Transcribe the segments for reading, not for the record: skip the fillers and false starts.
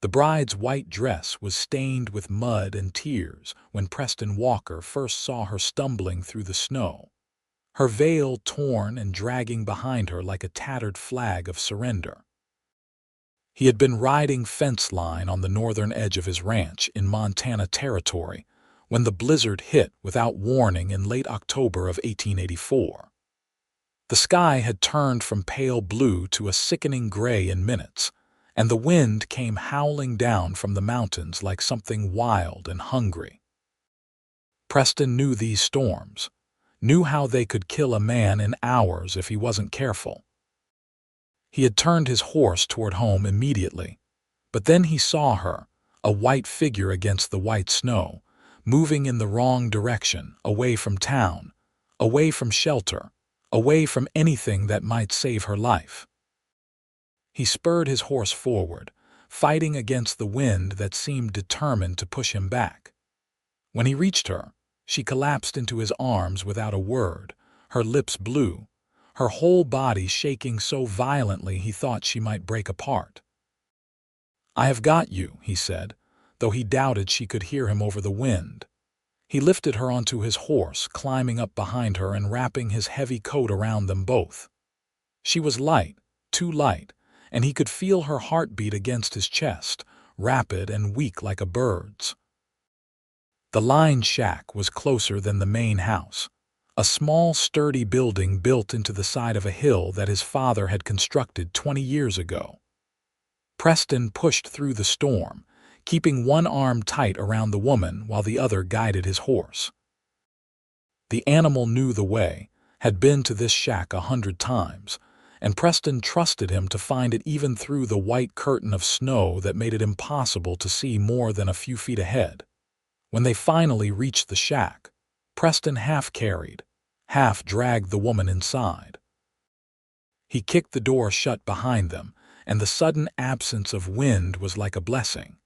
The bride's white dress was stained with mud and tears when Preston Walker first saw her stumbling through the snow, her veil torn and dragging behind her like a tattered flag of surrender. He had been riding fence line on the northern edge of his ranch in Montana Territory when the blizzard hit without warning in late October of 1884. The sky had turned from pale blue to a sickening gray in minutes, and the wind came howling down from the mountains like something wild and hungry. Preston knew these storms, knew how they could kill a man in hours if he wasn't careful. He had turned his horse toward home immediately, but then he saw her, a white figure against the white snow, moving in the wrong direction, away from town, away from shelter, away from anything that might save her life. He spurred his horse forward, fighting against the wind that seemed determined to push him back. When he reached her, she collapsed into his arms without a word, her lips blue, her whole body shaking so violently he thought she might break apart. "I have got you," he said, though he doubted she could hear him over the wind. He lifted her onto his horse, climbing up behind her and wrapping his heavy coat around them both. She was light, too light, and he could feel her heartbeat against his chest, rapid and weak like a bird's. The line shack was closer than the main house, a small, sturdy building built into the side of a hill that his father had constructed 20 years ago. Preston pushed through the storm, keeping one arm tight around the woman while the other guided his horse. The animal knew the way, had been to this shack 100 times, and Preston trusted him to find it even through the white curtain of snow that made it impossible to see more than a few feet ahead. When they finally reached the shack, Preston half carried, half dragged the woman inside. He kicked the door shut behind them, and the sudden absence of wind was like a blessing.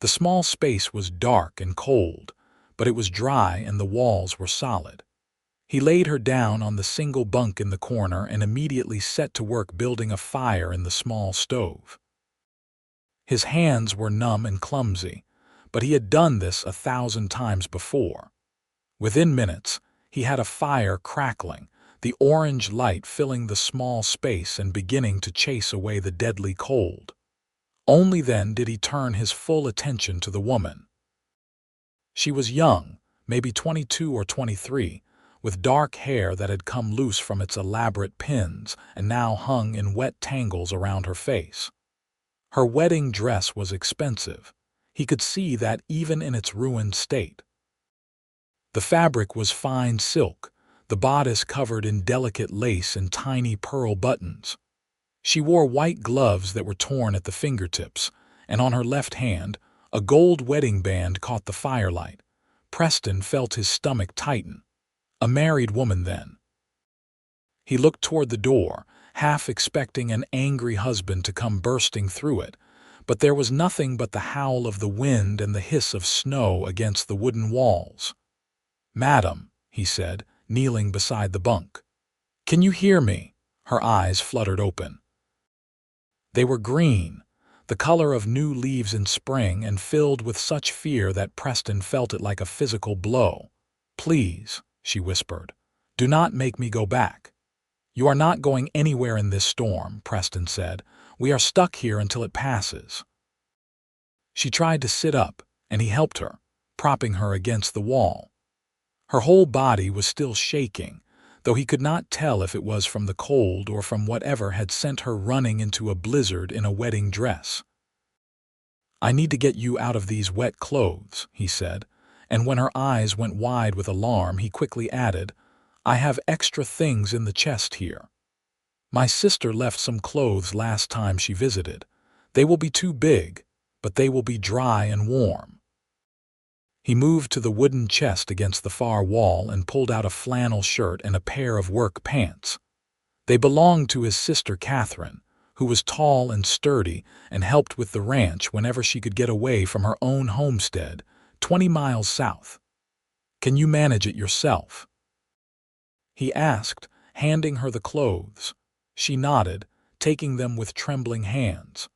The small space was dark and cold, but it was dry and the walls were solid. He laid her down on the single bunk in the corner and immediately set to work building a fire in the small stove. His hands were numb and clumsy, but he had done this 1,000 times before. Within minutes, he had a fire crackling, the orange light filling the small space and beginning to chase away the deadly cold. Only then did he turn his full attention to the woman. She was young, maybe 22 or 23, with dark hair that had come loose from its elaborate pins and now hung in wet tangles around her face. Her wedding dress was expensive. He could see that even in its ruined state. The fabric was fine silk, the bodice covered in delicate lace and tiny pearl buttons. She wore white gloves that were torn at the fingertips, and on her left hand, a gold wedding band caught the firelight. Preston felt his stomach tighten. A married woman, then. He looked toward the door, half expecting an angry husband to come bursting through it, but there was nothing but the howl of the wind and the hiss of snow against the wooden walls. "Madam," he said, kneeling beside the bunk. "Can you hear me?" Her eyes fluttered open. They were green, the color of new leaves in spring, and filled with such fear that Preston felt it like a physical blow. "Please," she whispered, "do not make me go back." "You are not going anywhere in this storm," Preston said. "We are stuck here until it passes." She tried to sit up, and he helped her, propping her against the wall. Her whole body was still shaking, though he could not tell if it was from the cold or from whatever had sent her running into a blizzard in a wedding dress. "I need to get you out of these wet clothes," he said, and when her eyes went wide with alarm, he quickly added, "I have extra things in the chest here. My sister left some clothes last time she visited. They will be too big, but they will be dry and warm." He moved to the wooden chest against the far wall and pulled out a flannel shirt and a pair of work pants. They belonged to his sister Catherine, who was tall and sturdy and helped with the ranch whenever she could get away from her own homestead, 20 miles south. "Can you manage it yourself?" he asked, handing her the clothes. She nodded, taking them with trembling hands.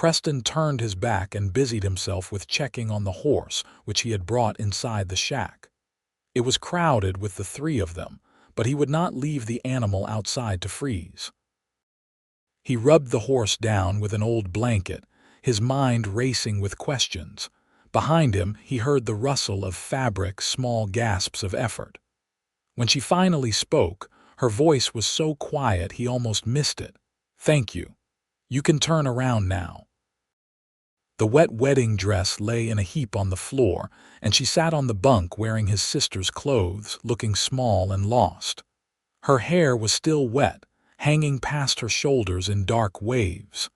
Preston turned his back and busied himself with checking on the horse which he had brought inside the shack. It was crowded with the three of them, but he would not leave the animal outside to freeze. He rubbed the horse down with an old blanket, his mind racing with questions. Behind him, he heard the rustle of fabric, small gasps of effort. When she finally spoke, her voice was so quiet he almost missed it. "Thank you. You can turn around now." The wet wedding dress lay in a heap on the floor, and she sat on the bunk wearing his sister's clothes, looking small and lost. Her hair was still wet, hanging past her shoulders in dark waves.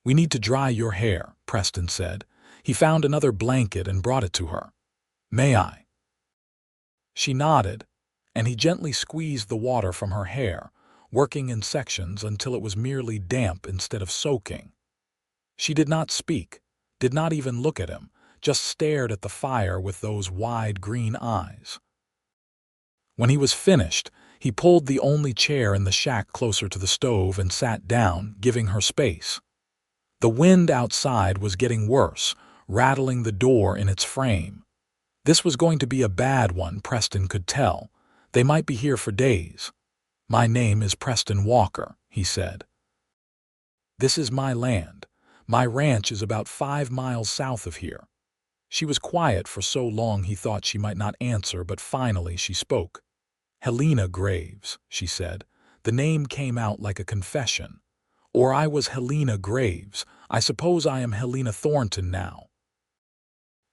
"We need to dry your hair," Preston said. He found another blanket and brought it to her. "May I?" She nodded, and he gently squeezed the water from her hair, working in sections until it was merely damp instead of soaking. She did not speak, did not even look at him, just stared at the fire with those wide green eyes. When he was finished, he pulled the only chair in the shack closer to the stove and sat down, giving her space. The wind outside was getting worse, rattling the door in its frame. This was going to be a bad one, Preston could tell. They might be here for days. "My name is Preston Walker," he said. "This is my land. My ranch is about 5 miles south of here." She was quiet for so long he thought she might not answer, but finally she spoke. "Helena Graves," she said. The name came out like a confession. "Or I was Helena Graves. I suppose I am Helena Thornton now."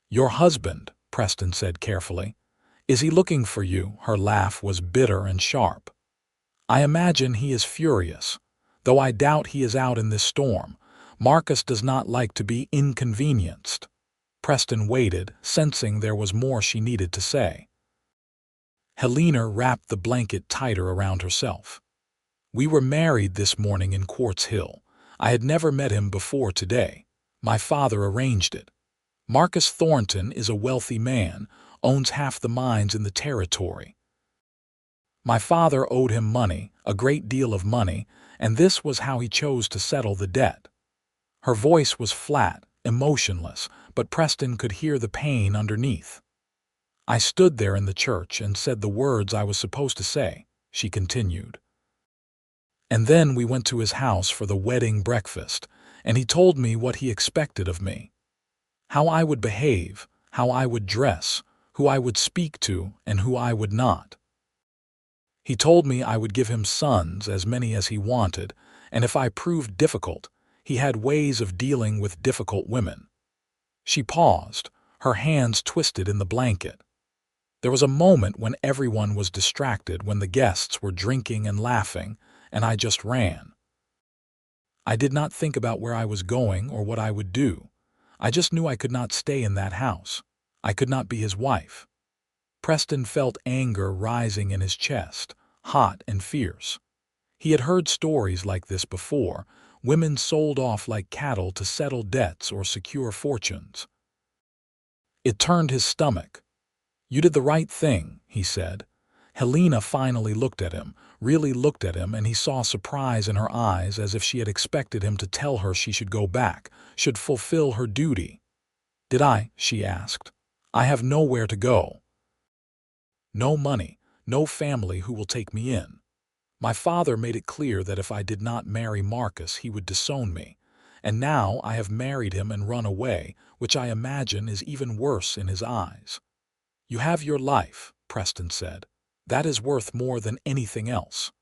"Your husband," Preston said carefully. "Is he looking for you?" Her laugh was bitter and sharp. "I imagine he is furious, though I doubt he is out in this storm. Marcus does not like to be inconvenienced." Preston waited, sensing there was more she needed to say. Helena wrapped the blanket tighter around herself. "We were married this morning in Quartz Hill. I had never met him before today. My father arranged it. Marcus Thornton is a wealthy man, owns half the mines in the territory. My father owed him money, a great deal of money, and this was how he chose to settle the debt." Her voice was flat, emotionless, but Preston could hear the pain underneath. "I stood there in the church and said the words I was supposed to say," she continued. "And then we went to his house for the wedding breakfast, and he told me what he expected of me. How I would behave, how I would dress, who I would speak to, and who I would not. He told me I would give him sons, as many as he wanted, and if I proved difficult, he had ways of dealing with difficult women." She paused, her hands twisted in the blanket. There was a moment when everyone was distracted, when the guests were drinking and laughing, and I just ran. I did not think about where I was going or what I would do. I just knew I could not stay in that house. I could not be his wife. Preston felt anger rising in his chest, hot and fierce. He had heard stories like this before, women sold off like cattle to settle debts or secure fortunes. It turned his stomach. "You did the right thing," he said. Helena finally looked at him, really looked at him, and he saw surprise in her eyes, as if she had expected him to tell her she should go back, should fulfill her duty. "Did I?" she asked. "I have nowhere to go. No money, no family who will take me in. My father made it clear that if I did not marry Marcus, he would disown me. And now I have married him and run away, which I imagine is even worse in his eyes." "You have your life," Preston said. "That is worth more than anything else."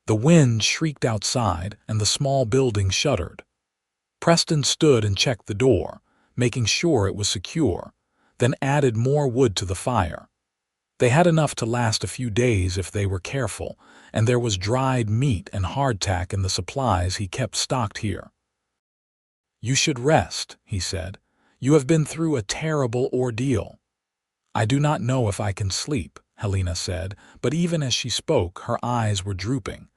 The wind shrieked outside, and the small building shuddered. Preston stood and checked the door, making sure it was secure, then added more wood to the fire. They had enough to last a few days if they were careful, and there was dried meat and hardtack in the supplies he kept stocked here. "You should rest," he said. "You have been through a terrible ordeal." "I do not know if I can sleep," Helena said, but even as she spoke, her eyes were drooping.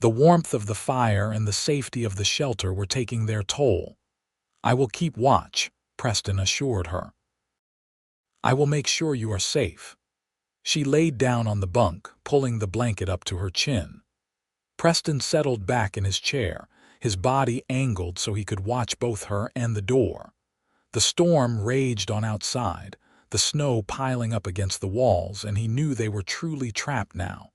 The warmth of the fire and the safety of the shelter were taking their toll. "I will keep watch," Preston assured her. "I will make sure you are safe." She laid down on the bunk, pulling the blanket up to her chin. Preston settled back in his chair, his body angled so he could watch both her and the door. The storm raged on outside, the snow piling up against the walls, and he knew they were truly trapped now.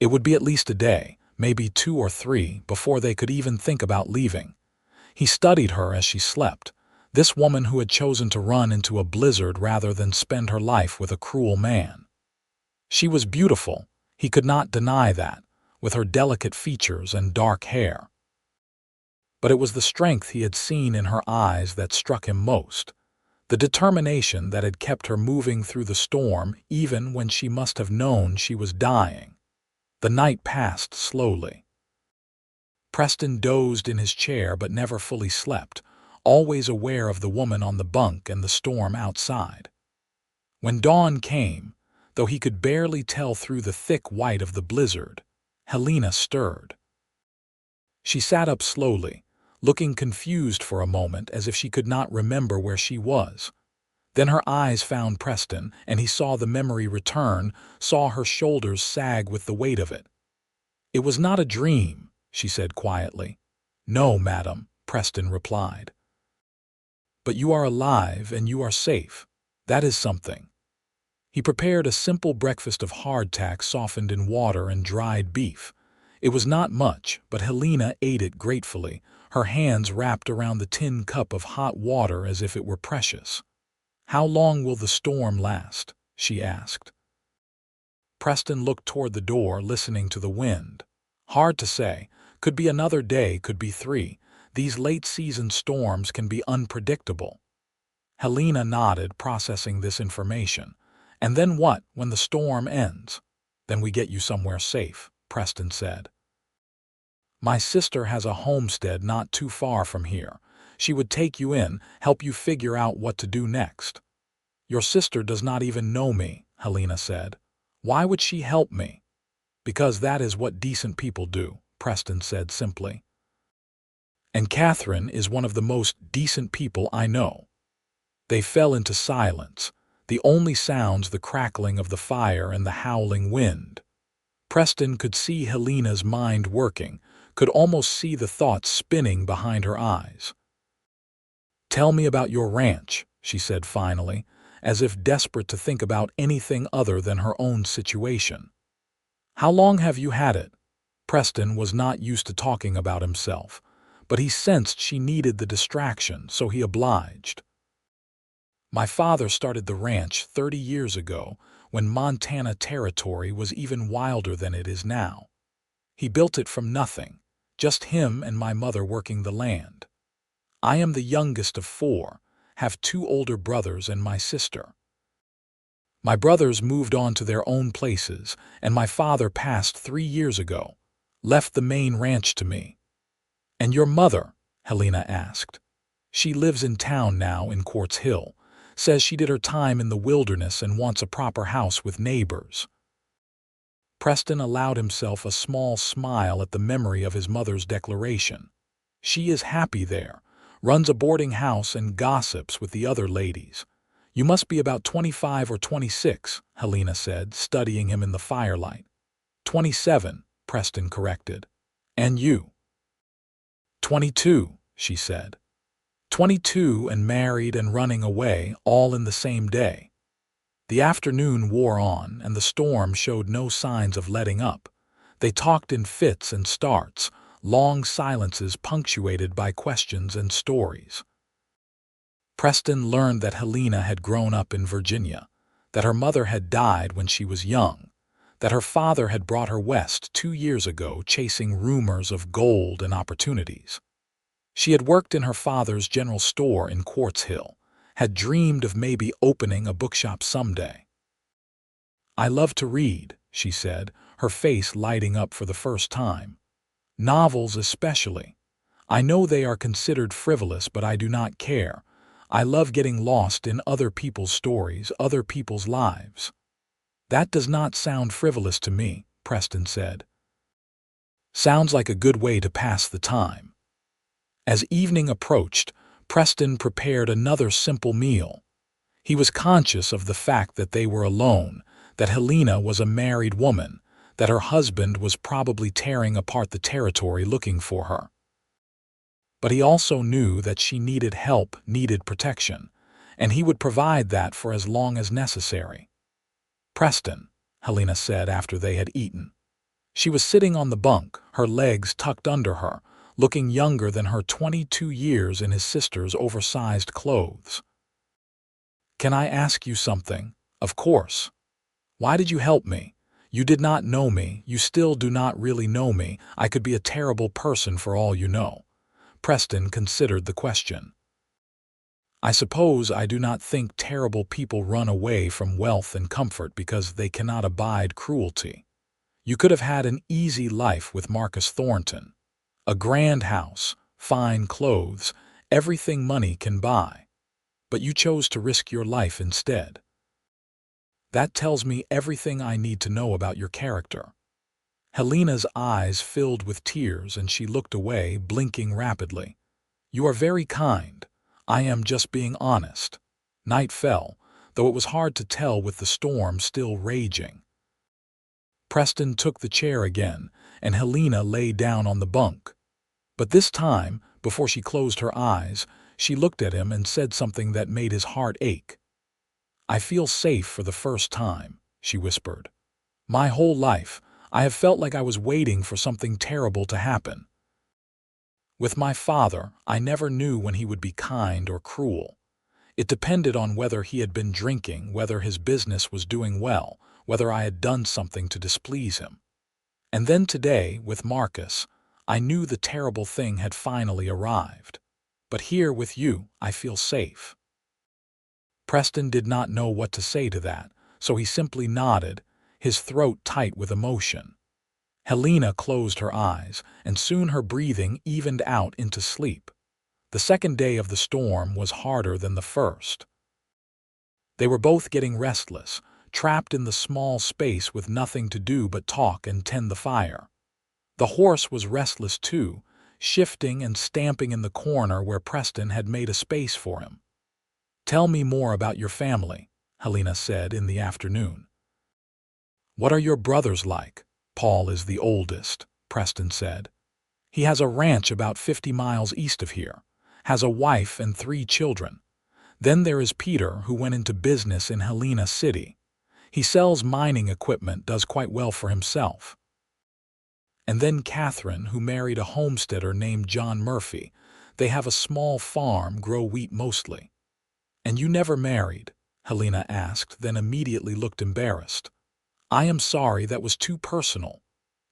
It would be at least a day, maybe 2 or 3, before they could even think about leaving. He studied her as she slept, this woman who had chosen to run into a blizzard rather than spend her life with a cruel man. She was beautiful, he could not deny that, with her delicate features and dark hair. But it was the strength he had seen in her eyes that struck him most, the determination that had kept her moving through the storm even when she must have known she was dying. The night passed slowly. Preston dozed in his chair but never fully slept, always aware of the woman on the bunk and the storm outside. When dawn came, though he could barely tell through the thick white of the blizzard, Helena stirred. She sat up slowly, looking confused for a moment as if she could not remember where she was. Then her eyes found Preston, and he saw the memory return, saw her shoulders sag with the weight of it. "It was not a dream," she said quietly. "No, madam," Preston replied. "But you are alive and you are safe. That is something." He prepared a simple breakfast of hardtack softened in water and dried beef. It was not much, but Helena ate it gratefully, her hands wrapped around the tin cup of hot water as if it were precious. "How long will the storm last?" she asked. Preston looked toward the door, listening to the wind. "Hard to say. Could be another day, could be 3. These late-season storms can be unpredictable." Helena nodded, processing this information. "And then what, when the storm ends?" "Then we get you somewhere safe," Preston said. "My sister has a homestead not too far from here. She would take you in, help you figure out what to do next." "Your sister does not even know me," Helena said. "Why would she help me?" "Because that is what decent people do," Preston said simply. "And Catherine is one of the most decent people I know." They fell into silence, the only sounds the crackling of the fire and the howling wind. Preston could see Helena's mind working, could almost see the thoughts spinning behind her eyes. "Tell me about your ranch," she said finally, as if desperate to think about anything other than her own situation. "How long have you had it?" Preston was not used to talking about himself, but he sensed she needed the distraction, so he obliged. "My father started the ranch 30 years ago, when Montana Territory was even wilder than it is now. He built it from nothing, just him and my mother working the land. I am the youngest of 4, have 2 older brothers and my sister. My brothers moved on to their own places, and my father passed 3 years ago, left the main ranch to me." "And your mother?" Helena asked. "She lives in town now in Quartz Hill, says she did her time in the wilderness and wants a proper house with neighbors." Preston allowed himself a small smile at the memory of his mother's declaration. "She is happy there, runs a boarding house and gossips with the other ladies. You must be about 25 or 26, Helena said, studying him in the firelight. 27, Preston corrected. And you? 22, she said. 22 and married and running away, all in the same day. The afternoon wore on, and the storm showed no signs of letting up. They talked in fits and starts, long silences punctuated by questions and stories. Preston learned that Helena had grown up in Virginia, that her mother had died when she was young, that her father had brought her west 2 years ago chasing rumors of gold and opportunities. She had worked in her father's general store in Quartz Hill, had dreamed of maybe opening a bookshop someday. "I love to read," she said, her face lighting up for the first time. "Novels especially. I know they are considered frivolous, but I do not care. I love getting lost in other people's stories, other people's lives." "That does not sound frivolous to me," Preston said. "Sounds like a good way to pass the time." As evening approached, Preston prepared another simple meal. He was conscious of the fact that they were alone, that Helena was a married woman, that her husband was probably tearing apart the territory looking for her. But he also knew that she needed help, needed protection, and he would provide that for as long as necessary. "Preston," Helena said after they had eaten. She was sitting on the bunk, her legs tucked under her, looking younger than her 22 years in his sister's oversized clothes. "Can I ask you something?" "Of course." "Why did you help me? You did not know me. You still do not really know me. I could be a terrible person for all you know." Preston considered the question. "I suppose I do not think terrible people run away from wealth and comfort because they cannot abide cruelty. You could have had an easy life with Marcus Thornton. A grand house, fine clothes, everything money can buy. But you chose to risk your life instead. That tells me everything I need to know about your character." Helena's eyes filled with tears and she looked away, blinking rapidly. "You are very kind. I am just being honest." Night fell, though it was hard to tell with the storm still raging. Preston took the chair again, and Helena lay down on the bunk. But this time, before she closed her eyes, she looked at him and said something that made his heart ache. "I feel safe for the first time," she whispered. "My whole life, I have felt like I was waiting for something terrible to happen. With my father, I never knew when he would be kind or cruel. It depended on whether he had been drinking, whether his business was doing well, whether I had done something to displease him. And then today, with Marcus, I knew the terrible thing had finally arrived. But here with you, I feel safe." Preston did not know what to say to that, so he simply nodded, his throat tight with emotion. Helena closed her eyes, and soon her breathing evened out into sleep. The second day of the storm was harder than the first. They were both getting restless, trapped in the small space with nothing to do but talk and tend the fire. The horse was restless too, shifting and stamping in the corner where Preston had made a space for him. "Tell me more about your family," Helena said in the afternoon. "What are your brothers like?" "Paul is the oldest," Preston said. "He has a ranch about 50 miles east of here, has a wife and 3 children. Then there is Peter, who went into business in Helena City. He sells mining equipment, does quite well for himself. And then Catherine, who married a homesteader named John Murphy. They have a small farm, grow wheat mostly." "And you never married?" Helena asked, then immediately looked embarrassed. "I am sorry, that was too personal."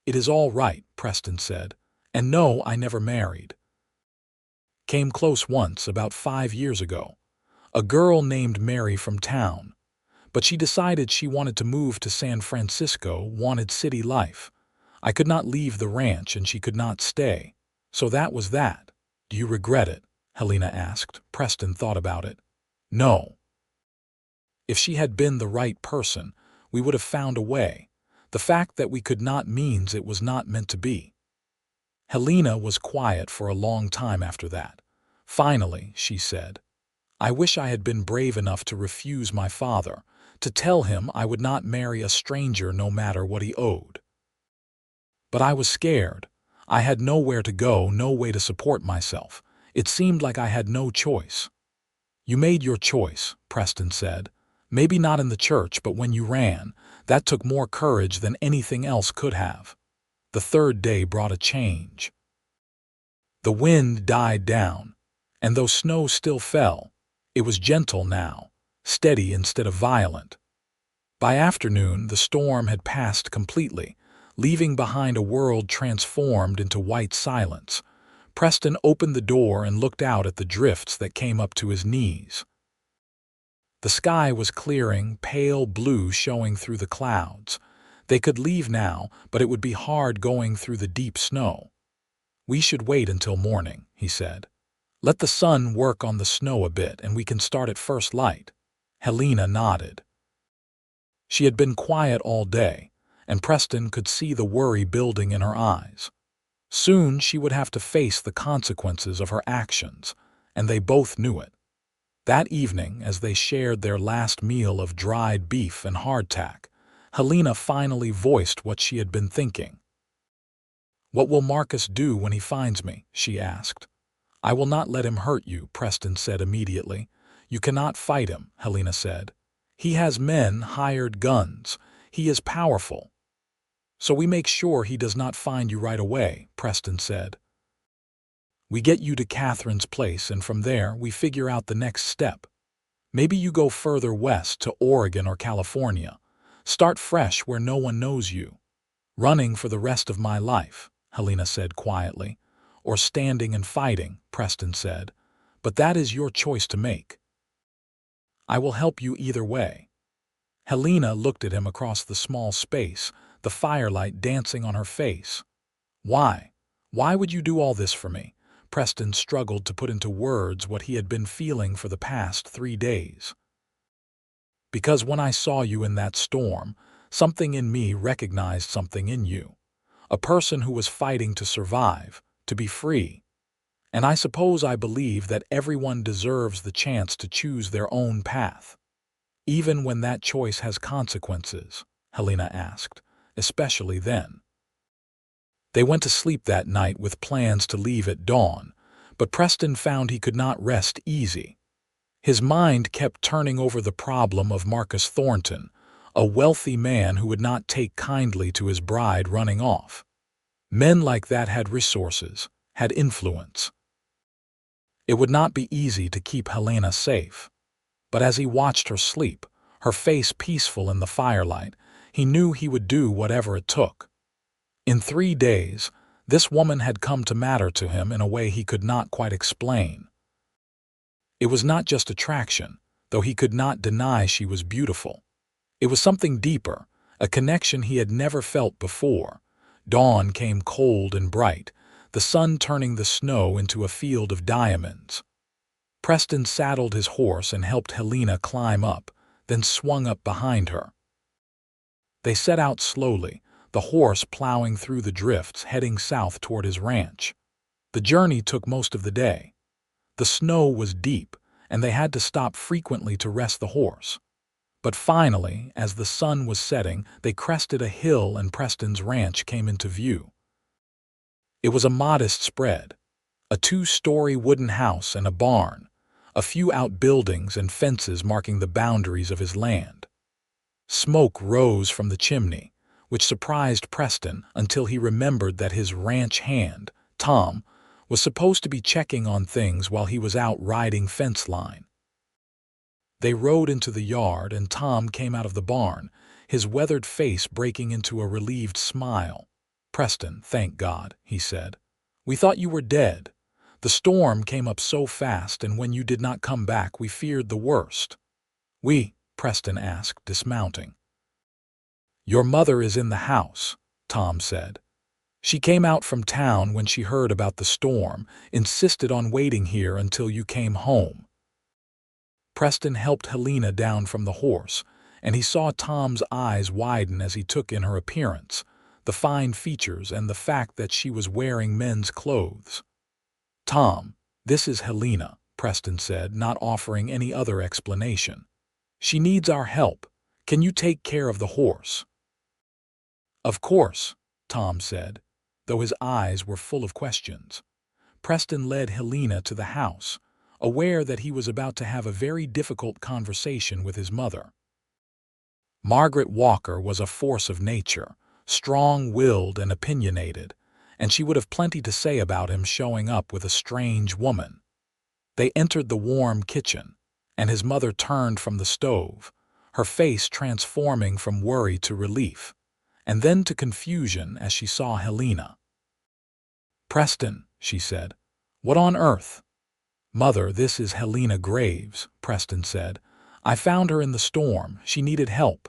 "It is all right," Preston said. "And no, I never married. Came close once, about 5 years ago. A girl named Mary from town. But she decided she wanted to move to San Francisco, wanted city life. I could not leave the ranch and she could not stay. So that was that." "Do you regret it?" Helena asked. Preston thought about it. "No. If she had been the right person, we would have found a way. The fact that we could not means it was not meant to be." Helena was quiet for a long time after that. Finally, she said, "I wish I had been brave enough to refuse my father, to tell him I would not marry a stranger no matter what he owed. But I was scared. I had nowhere to go, no way to support myself. It seemed like I had no choice." "You made your choice," Preston said. "Maybe not in the church, but when you ran, that took more courage than anything else could have." The third day brought a change. The wind died down, and though snow still fell, it was gentle now, steady instead of violent. By afternoon, the storm had passed completely, leaving behind a world transformed into white silence. Preston opened the door and looked out at the drifts that came up to his knees. The sky was clearing, pale blue showing through the clouds. They could leave now, but it would be hard going through the deep snow. "We should wait until morning," he said. "Let the sun work on the snow a bit and we can start at first light." Helena nodded. She had been quiet all day, and Preston could see the worry building in her eyes. Soon she would have to face the consequences of her actions, and they both knew it. That evening, as they shared their last meal of dried beef and hardtack, Helena finally voiced what she had been thinking. "What will Marcus do when he finds me?" she asked. "I will not let him hurt you," Preston said immediately. "You cannot fight him," Helena said. "He has men, hired guns. He is powerful." "So we make sure he does not find you right away," Preston said. "We get you to Catherine's place, and from there we figure out the next step. Maybe you go further west to Oregon or California. Start fresh where no one knows you." "Running for the rest of my life," Helena said quietly. "Or standing and fighting," Preston said. "But that is your choice to make. I will help you either way." Helena looked at him across the small space, the firelight dancing on her face. "Why? Why would you do all this for me?" Preston struggled to put into words what he had been feeling for the past 3 days. "Because when I saw you in that storm, something in me recognized something in you. A person who was fighting to survive, to be free. And I suppose I believe that everyone deserves the chance to choose their own path. Even when that choice has consequences," Helena asked, "especially then." They went to sleep that night with plans to leave at dawn, but Preston found he could not rest easy. His mind kept turning over the problem of Marcus Thornton, a wealthy man who would not take kindly to his bride running off. Men like that had resources, had influence. It would not be easy to keep Helena safe. But as he watched her sleep, her face peaceful in the firelight, he knew he would do whatever it took. In 3 days, this woman had come to matter to him in a way he could not quite explain. It was not just attraction, though he could not deny she was beautiful. It was something deeper, a connection he had never felt before. Dawn came cold and bright, the sun turning the snow into a field of diamonds. Preston saddled his horse and helped Helena climb up, then swung up behind her. They set out slowly, the horse plowing through the drifts heading south toward his ranch. The journey took most of the day. The snow was deep, and they had to stop frequently to rest the horse. But finally, as the sun was setting, they crested a hill and Preston's ranch came into view. It was a modest spread, a 2-story wooden house and a barn, a few outbuildings and fences marking the boundaries of his land. Smoke rose from the chimney, which surprised Preston until he remembered that his ranch hand, Tom, was supposed to be checking on things while he was out riding fence line. They rode into the yard and Tom came out of the barn, his weathered face breaking into a relieved smile. "Preston, thank God," he said. "We thought you were dead. The storm came up so fast, and when you did not come back, we feared the worst." Preston asked, dismounting. "Your mother is in the house," Tom said. "She came out from town when she heard about the storm, insisted on waiting here until you came home." Preston helped Helena down from the horse, and he saw Tom's eyes widen as he took in her appearance, the fine features and the fact that she was wearing men's clothes. "Tom, this is Helena," Preston said, not offering any other explanation. "She needs our help. Can you take care of the horse?" "Of course," Tom said, though his eyes were full of questions. Preston led Helena to the house, aware that he was about to have a very difficult conversation with his mother. Margaret Walker was a force of nature, strong-willed and opinionated, and she would have plenty to say about him showing up with a strange woman. They entered the warm kitchen, and his mother turned from the stove, her face transforming from worry to relief, and then to confusion as she saw Helena. "Preston," she said, "what on earth?" "Mother, this is Helena Graves," Preston said. "I found her in the storm. She needed help."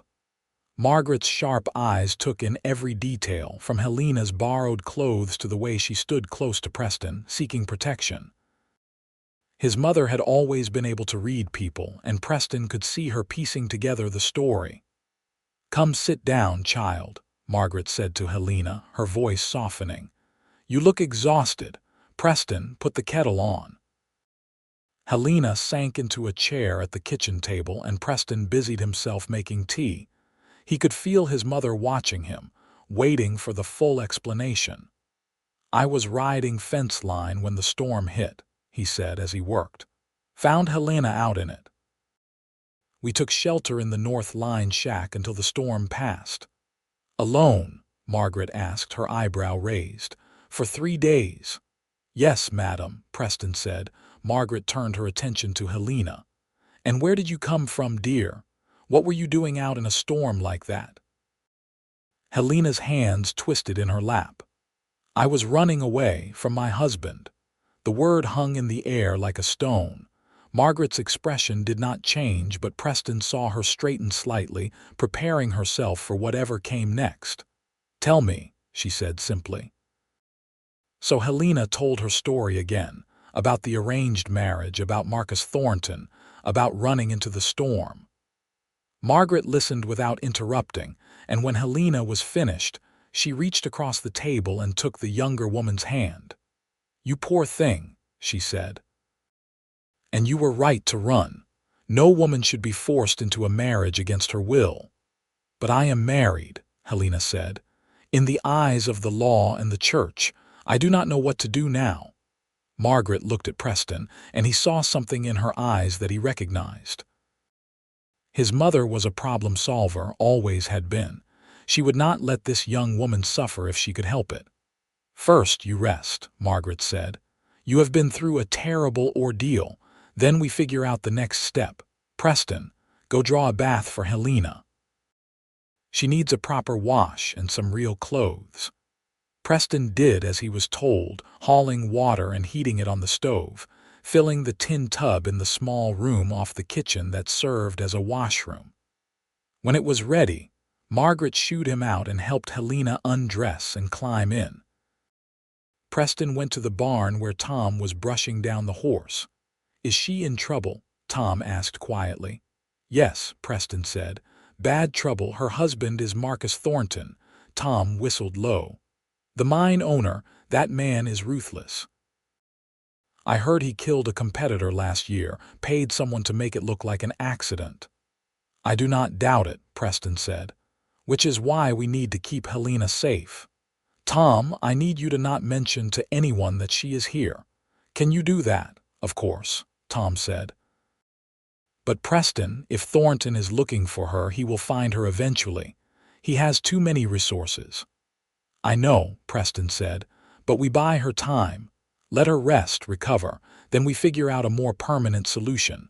Margaret's sharp eyes took in every detail, from Helena's borrowed clothes to the way she stood close to Preston, seeking protection. His mother had always been able to read people, and Preston could see her piecing together the story. "Come sit down, child," Margaret said to Helena, her voice softening. "You look exhausted. Preston, put the kettle on." Helena sank into a chair at the kitchen table and Preston busied himself making tea. He could feel his mother watching him, waiting for the full explanation. "I was riding fence line when the storm hit," he said as he worked. "Found Helena out in it. We took shelter in the North Line shack until the storm passed." "Alone?" Margaret asked, her eyebrow raised. "For 3 days." "Yes, madam," Preston said. Margaret turned her attention to Helena. "And where did you come from, dear? What were you doing out in a storm like that?" Helena's hands twisted in her lap. "I was running away from my husband." The word hung in the air like a stone. Margaret's expression did not change, but Preston saw her straighten slightly, preparing herself for whatever came next. "Tell me," she said simply. So Helena told her story again, about the arranged marriage, about Marcus Thornton, about running into the storm. Margaret listened without interrupting, and when Helena was finished, she reached across the table and took the younger woman's hand. "You poor thing," she said. "And you were right to run. No woman should be forced into a marriage against her will." "But I am married," Helena said. "In the eyes of the law and the church, I do not know what to do now." Margaret looked at Preston, and he saw something in her eyes that he recognized. His mother was a problem solver, always had been. She would not let this young woman suffer if she could help it. "First you rest," Margaret said. "You have been through a terrible ordeal. Then we figure out the next step. Preston, go draw a bath for Helena. She needs a proper wash and some real clothes." Preston did as he was told, hauling water and heating it on the stove, filling the tin tub in the small room off the kitchen that served as a washroom. When it was ready, Margaret shooed him out and helped Helena undress and climb in. Preston went to the barn where Tom was brushing down the horse. "Is she in trouble?" Tom asked quietly. "Yes," Preston said. "Bad trouble. Her husband is Marcus Thornton." Tom whistled low. "The mine owner, that man is ruthless. I heard he killed a competitor last year, paid someone to make it look like an accident." "I do not doubt it," Preston said. "Which is why we need to keep Helena safe. Tom, I need you to not mention to anyone that she is here." "Can you do that?" "Of course," Tom said. "But Preston, if Thornton is looking for her, he will find her eventually. He has too many resources." "I know," Preston said, "but we buy her time. Let her rest, recover, then we figure out a more permanent solution."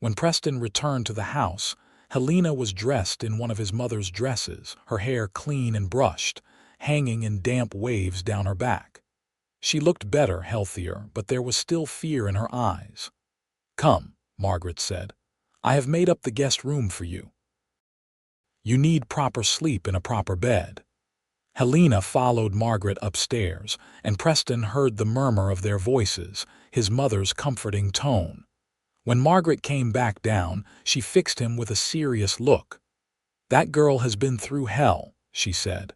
When Preston returned to the house, Helena was dressed in one of his mother's dresses, her hair clean and brushed, hanging in damp waves down her back. She looked better, healthier, but there was still fear in her eyes. "Come," Margaret said. "I have made up the guest room for you. You need proper sleep in a proper bed." Helena followed Margaret upstairs, and Preston heard the murmur of their voices, his mother's comforting tone. When Margaret came back down, she fixed him with a serious look. "That girl has been through hell," she said.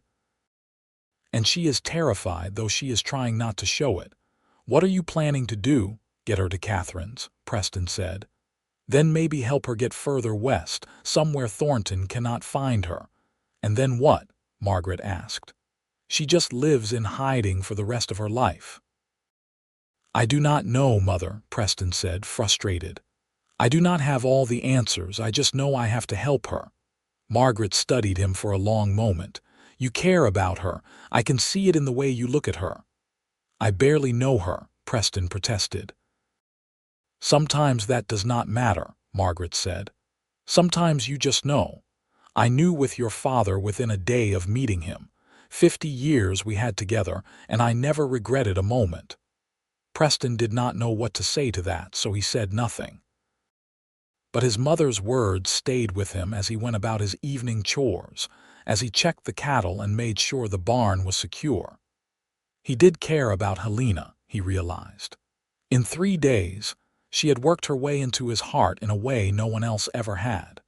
"And she is terrified, though she is trying not to show it." "What are you planning to do?" "Get her to Catherine's," Preston said. "Then maybe help her get further west, somewhere Thornton cannot find her." "And then what?" Margaret asked. "She just lives in hiding for the rest of her life." "I do not know, Mother," Preston said, frustrated. "I do not have all the answers, I just know I have to help her." Margaret studied him for a long moment. "You care about her. I can see it in the way you look at her." "I barely know her," Preston protested. "Sometimes that does not matter," Margaret said. "Sometimes you just know. I knew with your father within a day of meeting him. 50 years we had together, and I never regretted a moment." Preston did not know what to say to that, so he said nothing. But his mother's words stayed with him as he went about his evening chores, as he checked the cattle and made sure the barn was secure. He did care about Helena, he realized. In 3 days, she had worked her way into his heart in a way no one else ever had.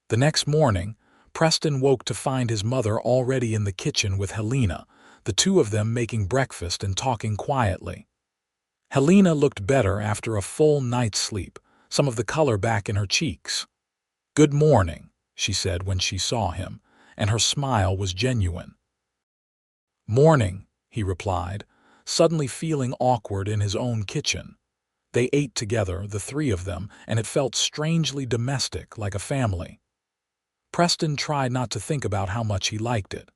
The next morning, Preston woke to find his mother already in the kitchen with Helena, the two of them making breakfast and talking quietly. Helena looked better after a full night's sleep, some of the color back in her cheeks. "Good morning," she said when she saw him, and her smile was genuine. "Morning," he replied, suddenly feeling awkward in his own kitchen. They ate together, the three of them, and it felt strangely domestic, like a family. Preston tried not to think about how much he liked it.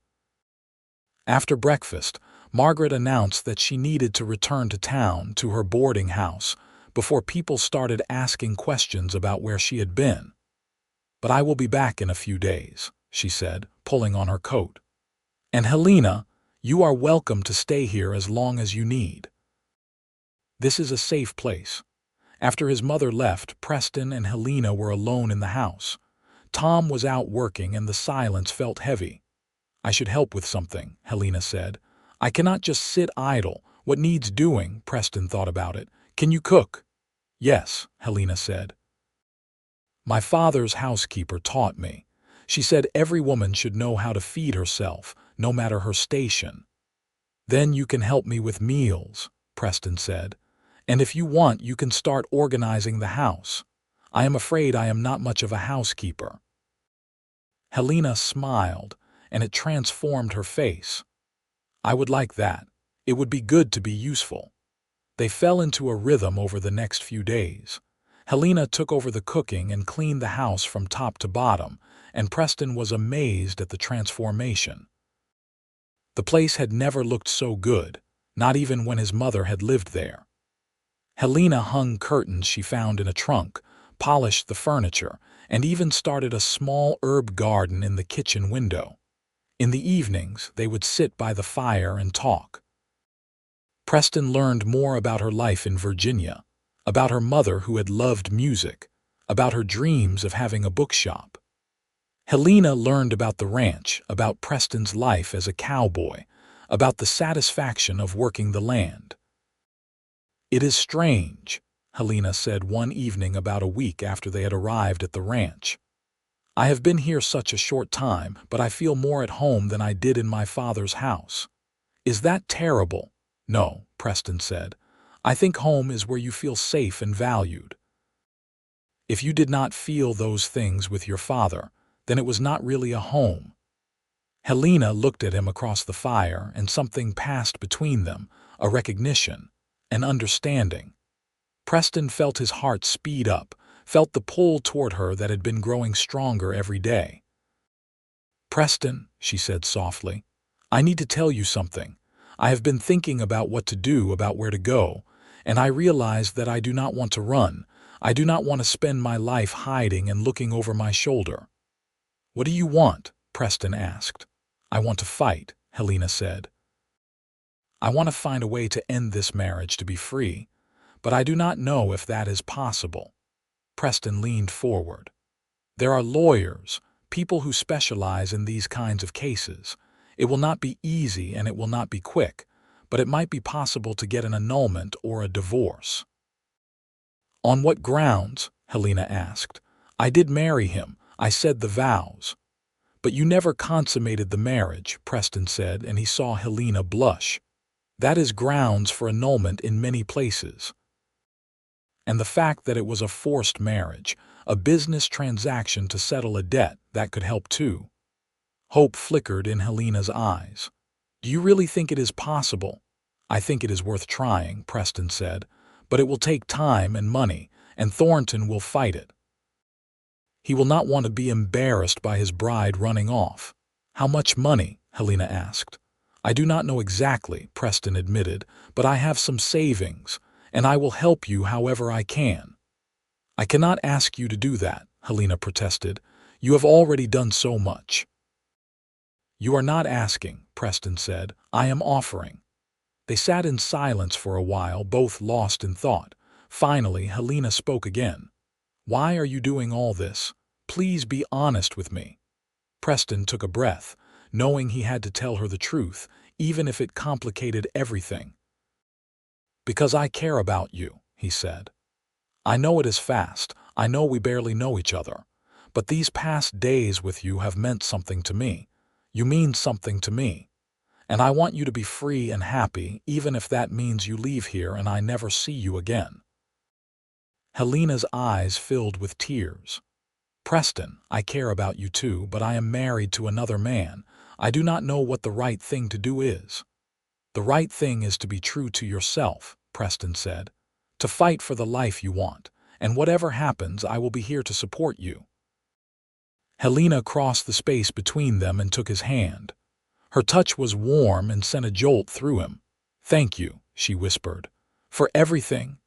After breakfast, Margaret announced that she needed to return to town, to her boarding house, before people started asking questions about where she had been. "But I will be back in a few days," she said, pulling on her coat. "And Helena, you are welcome to stay here as long as you need. This is a safe place." After his mother left, Preston and Helena were alone in the house. Tom was out working and the silence felt heavy. "I should help with something," Helena said. "I cannot just sit idle. What needs doing?" Preston thought about it. "Can you cook?" "Yes," Helena said. "My father's housekeeper taught me. She said every woman should know how to feed herself, no matter her station." "Then you can help me with meals," Preston said. "And if you want, you can start organizing the house. I am afraid I am not much of a housekeeper." Helena smiled, and it transformed her face. "I would like that. It would be good to be useful." They fell into a rhythm over the next few days. Helena took over the cooking and cleaned the house from top to bottom, and Preston was amazed at the transformation. The place had never looked so good, not even when his mother had lived there. Helena hung curtains she found in a trunk, polished the furniture, and even started a small herb garden in the kitchen window. In the evenings, they would sit by the fire and talk. Preston learned more about her life in Virginia, about her mother who had loved music, about her dreams of having a bookshop. Helena learned about the ranch, about Preston's life as a cowboy, about the satisfaction of working the land. "It is strange," Helena said one evening about a week after they had arrived at the ranch. "I have been here such a short time, but I feel more at home than I did in my father's house." "Is that terrible?" "No," Preston said. "I think home is where you feel safe and valued. If you did not feel those things with your father, then it was not really a home." Helena looked at him across the fire, and something passed between them, a recognition, an understanding. Preston felt his heart speed up, felt the pull toward her that had been growing stronger every day. "Preston," she said softly, "I need to tell you something. I have been thinking about what to do, about where to go, and I realize that I do not want to run. I do not want to spend my life hiding and looking over my shoulder." "What do you want?" Preston asked. "I want to fight," Helena said. "I want to find a way to end this marriage, to be free, but I do not know if that is possible." Preston leaned forward. "There are lawyers, people who specialize in these kinds of cases. It will not be easy and it will not be quick, but it might be possible to get an annulment or a divorce." "On what grounds?" Helena asked. "I did marry him. I said the vows." "But you never consummated the marriage," Preston said, and he saw Helena blush. "That is grounds for annulment in many places. And the fact that it was a forced marriage, a business transaction to settle a debt, that could help too." Hope flickered in Helena's eyes. "Do you really think it is possible?" "I think it is worth trying," Preston said, "but it will take time and money, and Thornton will fight it. He will not want to be embarrassed by his bride running off." "How much money?" Helena asked. "I do not know exactly," Preston admitted, "but I have some savings, and I will help you however I can." "I cannot ask you to do that," Helena protested. "You have already done so much." "You are not asking," Preston said. "I am offering." They sat in silence for a while, both lost in thought. Finally, Helena spoke again. "Why are you doing all this? Please be honest with me." Preston took a breath, knowing he had to tell her the truth, even if it complicated everything. "Because I care about you," he said. "I know it is fast. I know we barely know each other. But these past days with you have meant something to me. You mean something to me. And I want you to be free and happy, even if that means you leave here and I never see you again." Helena's eyes filled with tears. "Preston, I care about you too, but I am married to another man. I do not know what the right thing to do is." "The right thing is to be true to yourself," Preston said. "To fight for the life you want, and whatever happens, I will be here to support you." Helena crossed the space between them and took his hand. Her touch was warm and sent a jolt through him. "Thank you," she whispered, "for everything."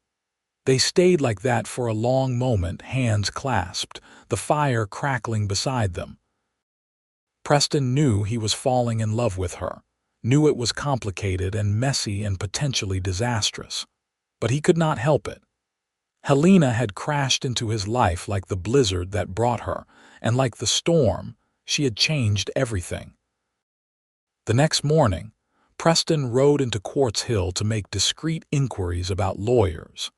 They stayed like that for a long moment, hands clasped, the fire crackling beside them. Preston knew he was falling in love with her, knew it was complicated and messy and potentially disastrous. But he could not help it. Helena had crashed into his life like the blizzard that brought her, and like the storm, she had changed everything. The next morning, Preston rode into Quartz Hill to make discreet inquiries about lawyers.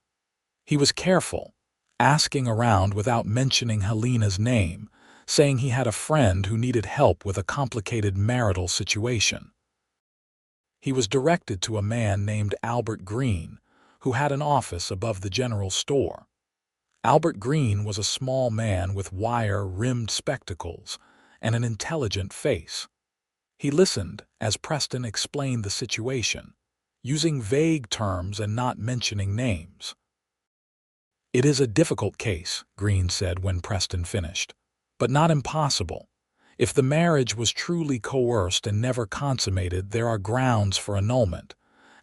He was careful, asking around without mentioning Helena's name, saying he had a friend who needed help with a complicated marital situation. He was directed to a man named Albert Green, who had an office above the general store. Albert Green was a small man with wire-rimmed spectacles and an intelligent face. He listened as Preston explained the situation, using vague terms and not mentioning names. "It is a difficult case," Green said when Preston finished, "but not impossible. If the marriage was truly coerced and never consummated, there are grounds for annulment.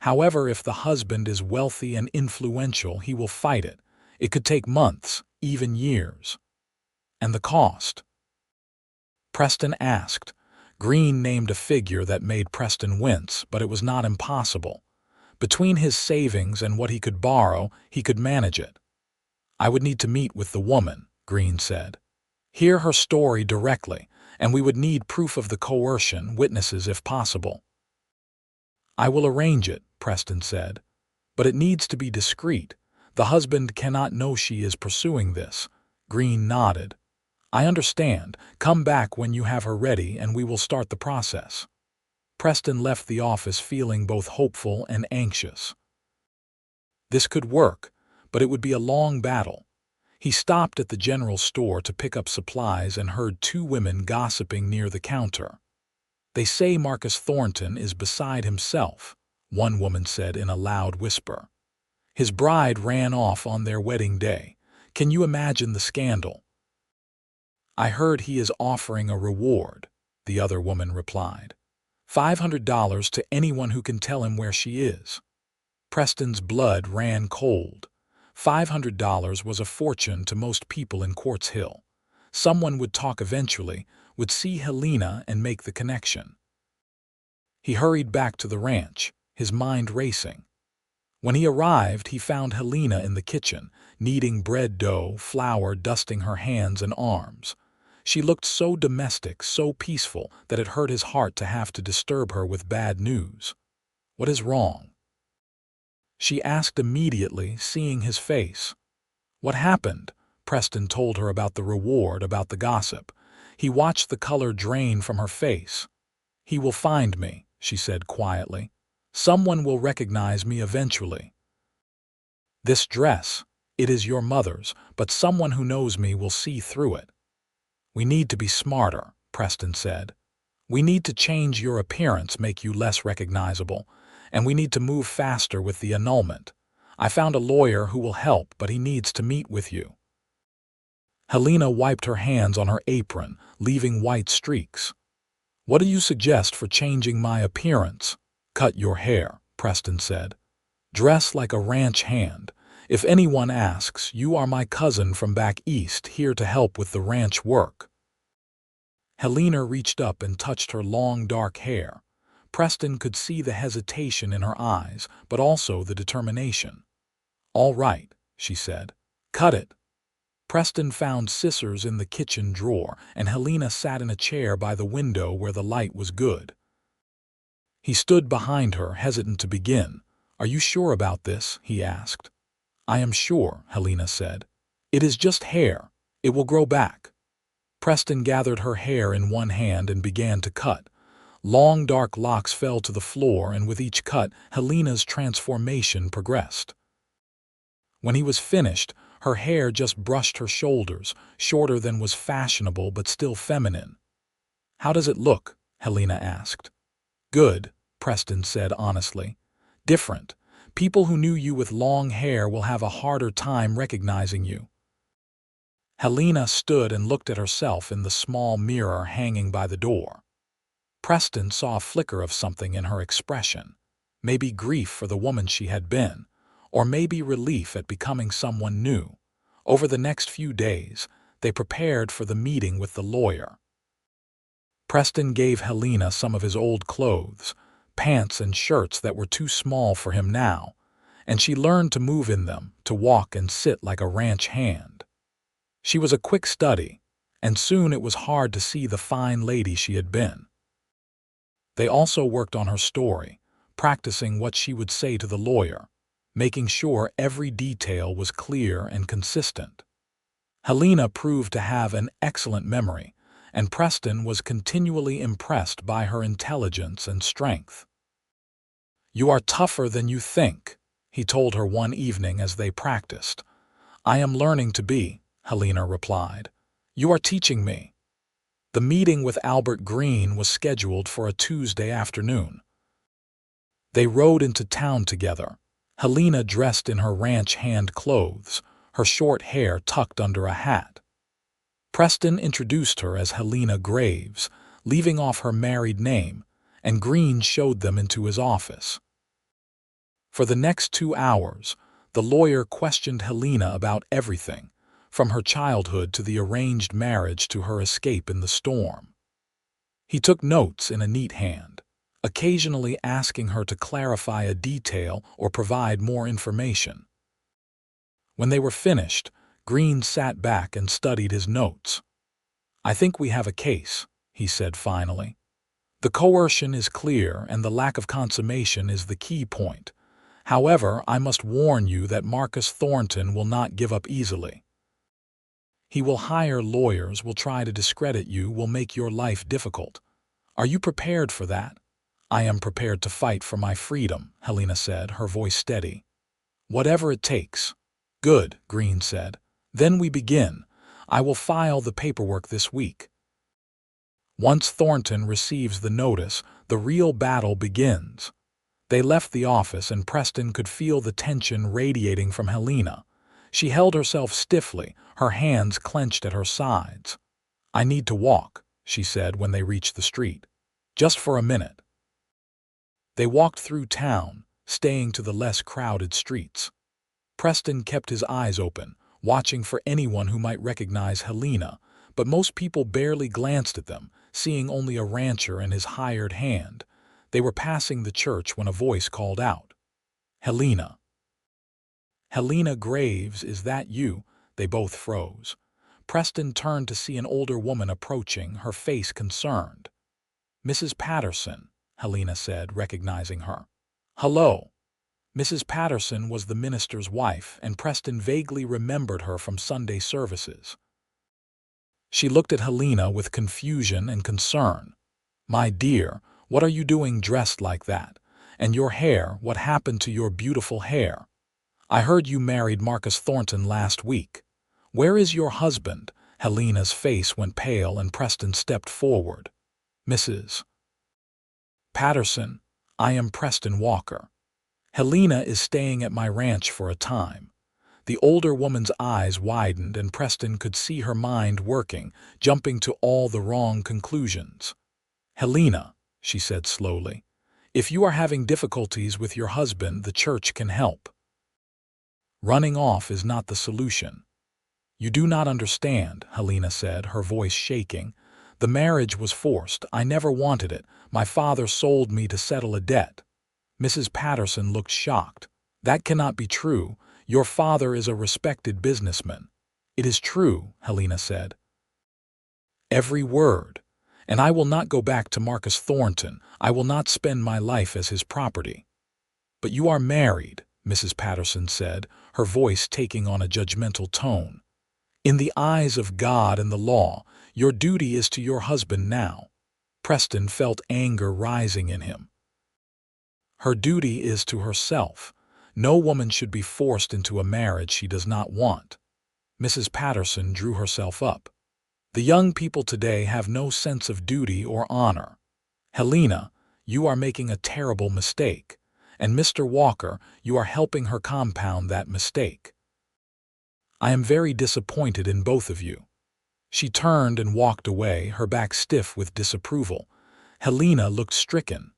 However, if the husband is wealthy and influential, he will fight it. It could take months, even years." "And the cost?" Preston asked. Green named a figure that made Preston wince, but it was not impossible. Between his savings and what he could borrow, he could manage it. "I would need to meet with the woman," Green said. "Hear her story directly, and we would need proof of the coercion, witnesses if possible." "I will arrange it," Preston said. "But it needs to be discreet. The husband cannot know she is pursuing this." Green nodded. "I understand. Come back when you have her ready and we will start the process." Preston left the office feeling both hopeful and anxious. This could work, but it would be a long battle. He stopped at the general store to pick up supplies and heard two women gossiping near the counter. "They say Marcus Thornton is beside himself," one woman said in a loud whisper. "His bride ran off on their wedding day. Can you imagine the scandal?" "I heard he is offering a reward," the other woman replied. $500 to anyone who can tell him where she is." Preston's blood ran cold. $500 was a fortune to most people in Quartz Hill. Someone would talk eventually, would see Helena and make the connection. He hurried back to the ranch, his mind racing. When he arrived, he found Helena in the kitchen, kneading bread dough, flour dusting her hands and arms. She looked so domestic, so peaceful, that it hurt his heart to have to disturb her with bad news. "What is wrong?" she asked immediately, seeing his face. "What happened?" Preston told her about the reward, about the gossip. He watched the color drain from her face. "He will find me," she said quietly. "Someone will recognize me eventually. This dress, it is your mother's, but someone who knows me will see through it." "We need to be smarter," Preston said. "We need to change your appearance, make you less recognizable, and we need to move faster with the annulment. I found a lawyer who will help, but he needs to meet with you." Helena wiped her hands on her apron, leaving white streaks. "What do you suggest for changing my appearance?" "Cut your hair," Preston said. "Dress like a ranch hand. If anyone asks, you are my cousin from back east, here to help with the ranch work." Helena reached up and touched her long dark hair. Preston could see the hesitation in her eyes, but also the determination. "All right," she said. "Cut it." Preston found scissors in the kitchen drawer, and Helena sat in a chair by the window where the light was good. He stood behind her, hesitant to begin. "Are you sure about this?" he asked. "I am sure," Helena said. "It is just hair. It will grow back." Preston gathered her hair in one hand and began to cut. Long dark locks fell to the floor, and with each cut, Helena's transformation progressed. When he was finished, Her hair just brushed her shoulders, shorter than was fashionable but still feminine. "How does it look?" Helena asked. "Good," Preston said honestly. "Different. People who knew you with long hair will have a harder time recognizing you." Helena stood and looked at herself in the small mirror hanging by the door. Preston saw a flicker of something in her expression. Maybe grief for the woman she had been, or maybe relief at becoming someone new. Over the next few days, they prepared for the meeting with the lawyer. Preston gave Helena some of his old clothes, pants and shirts that were too small for him now, and she learned to move in them, to walk and sit like a ranch hand. She was a quick study, and soon it was hard to see the fine lady she had been. They also worked on her story, practicing what she would say to the lawyer, making sure every detail was clear and consistent. Helena proved to have an excellent memory, and Preston was continually impressed by her intelligence and strength. "You are tougher than you think," he told her one evening as they practiced. "I am learning to be," Helena replied. "You are teaching me." The meeting with Albert Green was scheduled for a Tuesday afternoon. They rode into town together, Helena dressed in her ranch hand clothes, her short hair tucked under a hat. Preston introduced her as Helena Graves, leaving off her married name, and Green showed them into his office. For the next 2 hours, the lawyer questioned Helena about everything, from her childhood to the arranged marriage to her escape in the storm. He took notes in a neat hand, occasionally asking her to clarify a detail or provide more information. When they were finished, Green sat back and studied his notes. "I think we have a case," he said finally. "The coercion is clear and the lack of consummation is the key point. However, I must warn you that Marcus Thornton will not give up easily. He will hire lawyers, will try to discredit you, will make your life difficult. Are you prepared for that?" "I am prepared to fight for my freedom," Helena said, her voice steady. "Whatever it takes." "Good," Green said. "Then we begin. I will file the paperwork this week." Once Thornton receives the notice, the real battle begins. They left the office and Preston could feel the tension radiating from Helena. She held herself stiffly, her hands clenched at her sides. "I need to walk," she said when they reached the street. "Just for a minute." They walked through town, staying to the less crowded streets. Preston kept his eyes open, watching for anyone who might recognize Helena, but most people barely glanced at them, seeing only a rancher and his hired hand. They were passing the church when a voice called out, "Helena." "Helena Graves, is that you?" They both froze. Preston turned to see an older woman approaching, her face concerned. "Mrs. Patterson," Helena said, recognizing her. "Hello." Mrs. Patterson was the minister's wife, and Preston vaguely remembered her from Sunday services. She looked at Helena with confusion and concern. "My dear, what are you doing dressed like that? And your hair, what happened to your beautiful hair? I heard you married Marcus Thornton last week. Where is your husband?" Helena's face went pale and Preston stepped forward. "Mrs. Patterson, I am Preston Walker. Helena is staying at my ranch for a time." The older woman's eyes widened and Preston could see her mind working, jumping to all the wrong conclusions. "Helena," she said slowly, "if you are having difficulties with your husband, the church can help. Running off is not the solution." "You do not understand," Helena said, her voice shaking. "The marriage was forced. I never wanted it. My father sold me to settle a debt." Mrs. Patterson looked shocked. "That cannot be true. Your father is a respected businessman." "It is true," Helena said. "Every word. And I will not go back to Marcus Thornton. I will not spend my life as his property." "But you are married," Mrs. Patterson said, her voice taking on a judgmental tone. "In the eyes of God and the law, your duty is to your husband now." Preston felt anger rising in him. "Her duty is to herself. No woman should be forced into a marriage she does not want." Mrs. Patterson drew herself up. The young people today have no sense of duty or honor. Helena, you are making a terrible mistake. And Mr. Walker, you are helping her compound that mistake. I am very disappointed in both of you. She turned and walked away, her back stiff with disapproval. Helena looked stricken.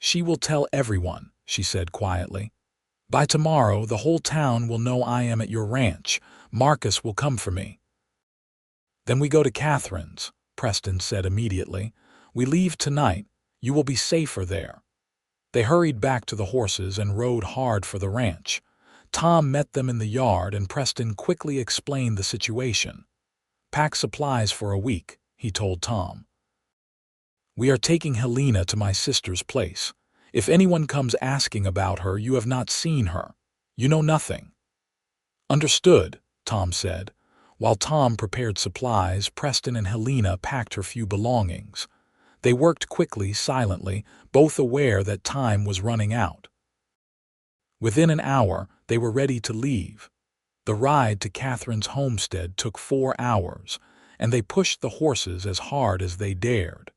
She will tell everyone, she said quietly. By tomorrow, the whole town will know I am at your ranch. Marcus will come for me. Then we go to Catherine's, Preston said immediately. We leave tonight. You will be safer there. They hurried back to the horses and rode hard for the ranch. Tom met them in the yard and Preston quickly explained the situation. Pack supplies for a week, he told Tom. We are taking Helena to my sister's place. If anyone comes asking about her, you have not seen her. You know nothing. Understood, Tom said. While Tom prepared supplies, Preston and Helena packed her few belongings. They worked quickly, silently, both aware that time was running out. Within an hour, they were ready to leave. The ride to Catherine's homestead took 4 hours, and they pushed the horses as hard as they dared.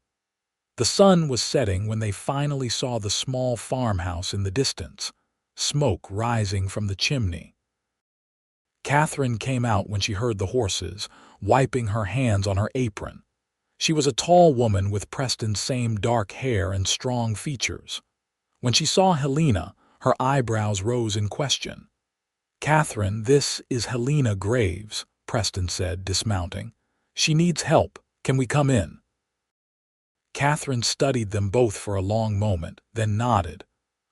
The sun was setting when they finally saw the small farmhouse in the distance, smoke rising from the chimney. Catherine came out when she heard the horses, wiping her hands on her apron. She was a tall woman with Preston's same dark hair and strong features. When she saw Helena, her eyebrows rose in question. Catherine, this is Helena Graves, Preston said, dismounting. She needs help. Can we come in? Catherine studied them both for a long moment, then nodded.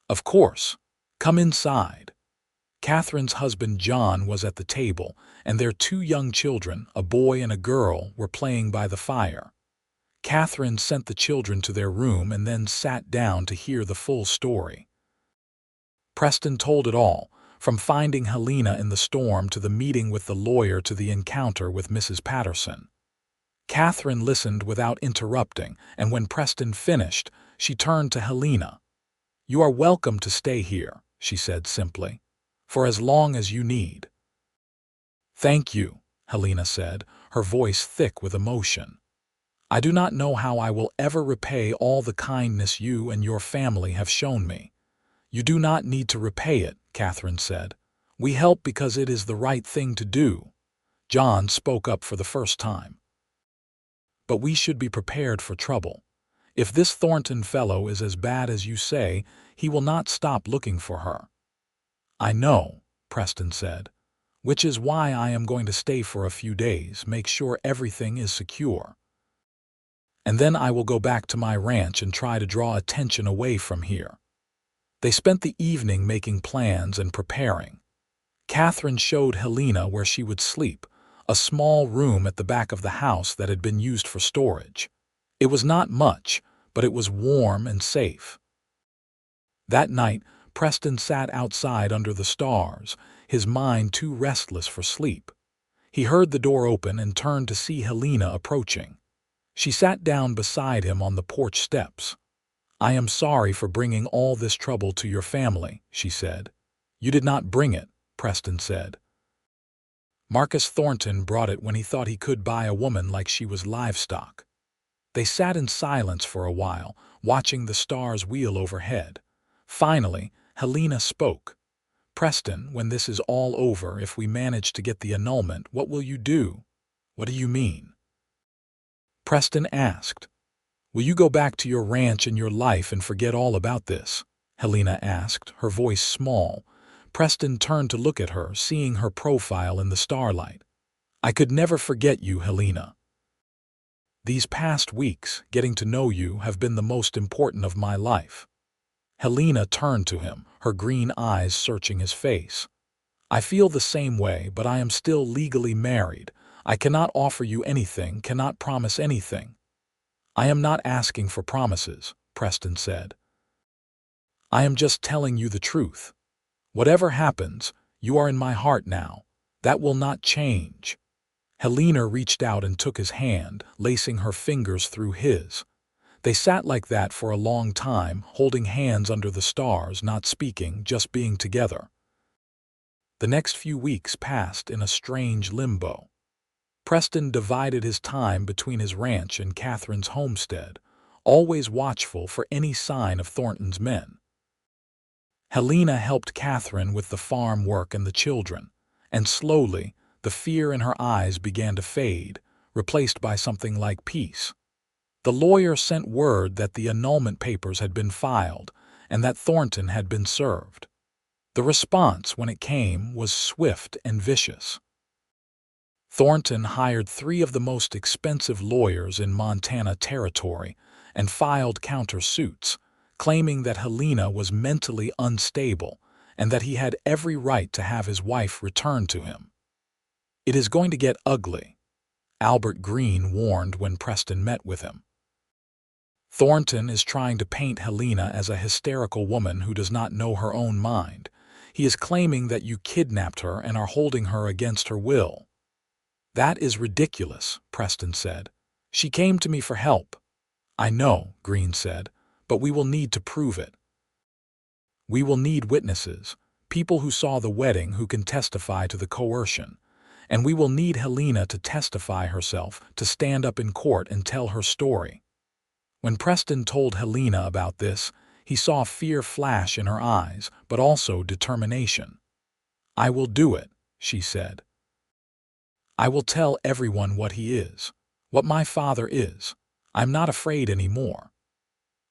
Of course. Come inside. Catherine's husband John was at the table, and their 2 young children, a boy and a girl, were playing by the fire. Catherine sent the children to their room and then sat down to hear the full story. Preston told it all, from finding Helena in the storm to the meeting with the lawyer to the encounter with Mrs. Patterson. Catherine listened without interrupting, and when Preston finished, she turned to Helena. You are welcome to stay here, she said simply, for as long as you need. Thank you, Helena said, her voice thick with emotion. I do not know how I will ever repay all the kindness you and your family have shown me. You do not need to repay it, Catherine said. We help because it is the right thing to do. John spoke up for the first time. But we should be prepared for trouble. If this Thornton fellow is as bad as you say, he will not stop looking for her. I know, Preston said, which is why I am going to stay for a few days, make sure everything is secure. And then I will go back to my ranch and try to draw attention away from here. They spent the evening making plans and preparing. Catherine showed Helena where she would sleep, a small room at the back of the house that had been used for storage. It was not much, but it was warm and safe. That night, Preston sat outside under the stars, his mind too restless for sleep. He heard the door open and turned to see Helena approaching. She sat down beside him on the porch steps. I am sorry for bringing all this trouble to your family, she said. You did not bring it, Preston said. Marcus Thornton brought it when he thought he could buy a woman like she was livestock. They sat in silence for a while, watching the stars wheel overhead. Finally, Helena spoke. Preston, when this is all over, if we manage to get the annulment, what will you do? What do you mean? Preston asked. Will you go back to your ranch and your life and forget all about this? Helena asked, her voice small. Preston turned to look at her, seeing her profile in the starlight. I could never forget you, Helena. These past weeks, getting to know you, have been the most important of my life. Helena turned to him, her green eyes searching his face. I feel the same way, but I am still legally married. I cannot offer you anything, cannot promise anything. I am not asking for promises, Preston said. I am just telling you the truth. Whatever happens, you are in my heart now. That will not change. Helena reached out and took his hand, lacing her fingers through his. They sat like that for a long time, holding hands under the stars, not speaking, just being together. The next few weeks passed in a strange limbo. Preston divided his time between his ranch and Catherine's homestead, always watchful for any sign of Thornton's men. Helena helped Catherine with the farm work and the children, and slowly the fear in her eyes began to fade, replaced by something like peace. The lawyer sent word that the annulment papers had been filed and that Thornton had been served. The response, when it came, was swift and vicious. Thornton hired 3 of the most expensive lawyers in Montana Territory and filed countersuits, claiming that Helena was mentally unstable and that he had every right to have his wife returned to him. "It is going to get ugly," Albert Green warned when Preston met with him. "Thornton is trying to paint Helena as a hysterical woman who does not know her own mind. He is claiming that you kidnapped her and are holding her against her will." "That is ridiculous," Preston said. "She came to me for help." "I know," Green said, "but we will need to prove it. We will need witnesses, people who saw the wedding who can testify to the coercion, and we will need Helena to testify herself, to stand up in court and tell her story." When Preston told Helena about this, he saw fear flash in her eyes, but also determination. "I will do it," she said. "I will tell everyone what he is, what my father is. I'm not afraid anymore."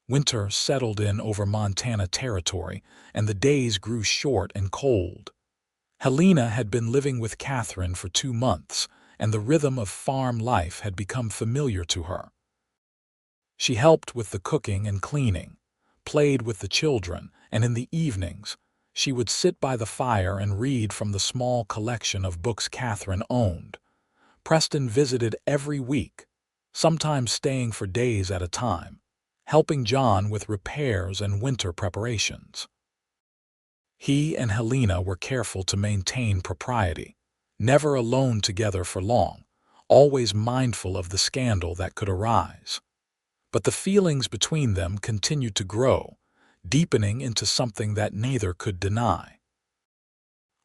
Winter settled in over Montana Territory, and the days grew short and cold. Helena had been living with Catherine for 2 months, and the rhythm of farm life had become familiar to her. She helped with the cooking and cleaning, played with the children, and in the evenings, she would sit by the fire and read from the small collection of books Catherine owned. Preston visited every week, sometimes staying for days at a time, helping John with repairs and winter preparations. He and Helena were careful to maintain propriety, never alone together for long, always mindful of the scandal that could arise. But the feelings between them continued to grow, deepening into something that neither could deny.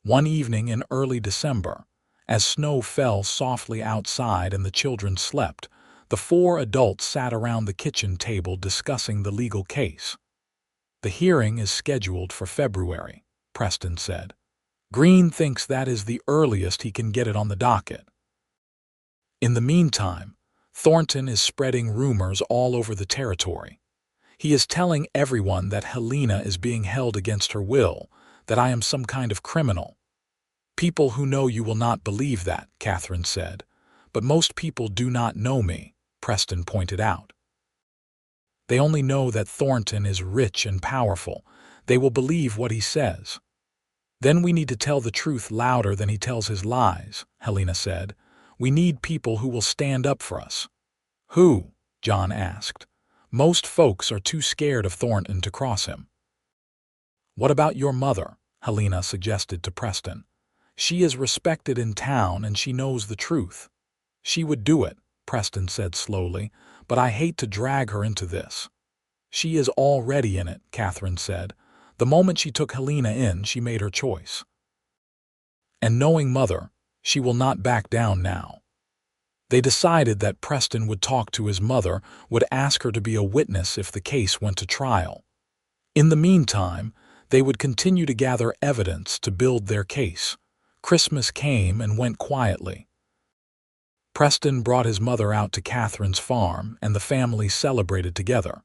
One evening in early December, as snow fell softly outside and the children slept, the 4 adults sat around the kitchen table discussing the legal case. "The hearing is scheduled for February," Preston said. "Green thinks that is the earliest he can get it on the docket." In the meantime, Thornton is spreading rumors all over the territory. He is telling everyone that Helena is being held against her will, that I am some kind of criminal. "People who know you will not believe that," Catherine said. "But most people do not know me," Preston pointed out. "They only know that Thornton is rich and powerful. They will believe what he says." "Then we need to tell the truth louder than he tells his lies," Helena said. "We need people who will stand up for us." "Who?" John asked. "Most folks are too scared of Thornton to cross him." "What about your mother?" Helena suggested to Preston. "She is respected in town and she knows the truth." "She would do it," Preston said slowly, "but I hate to drag her into this." "She is already in it," Catherine said. "The moment she took Helena in, she made her choice. And knowing Mother, she will not back down now." They decided that Preston would talk to his mother, would ask her to be a witness if the case went to trial. In the meantime, they would continue to gather evidence to build their case. Christmas came and went quietly. Preston brought his mother out to Catherine's farm, and the family celebrated together.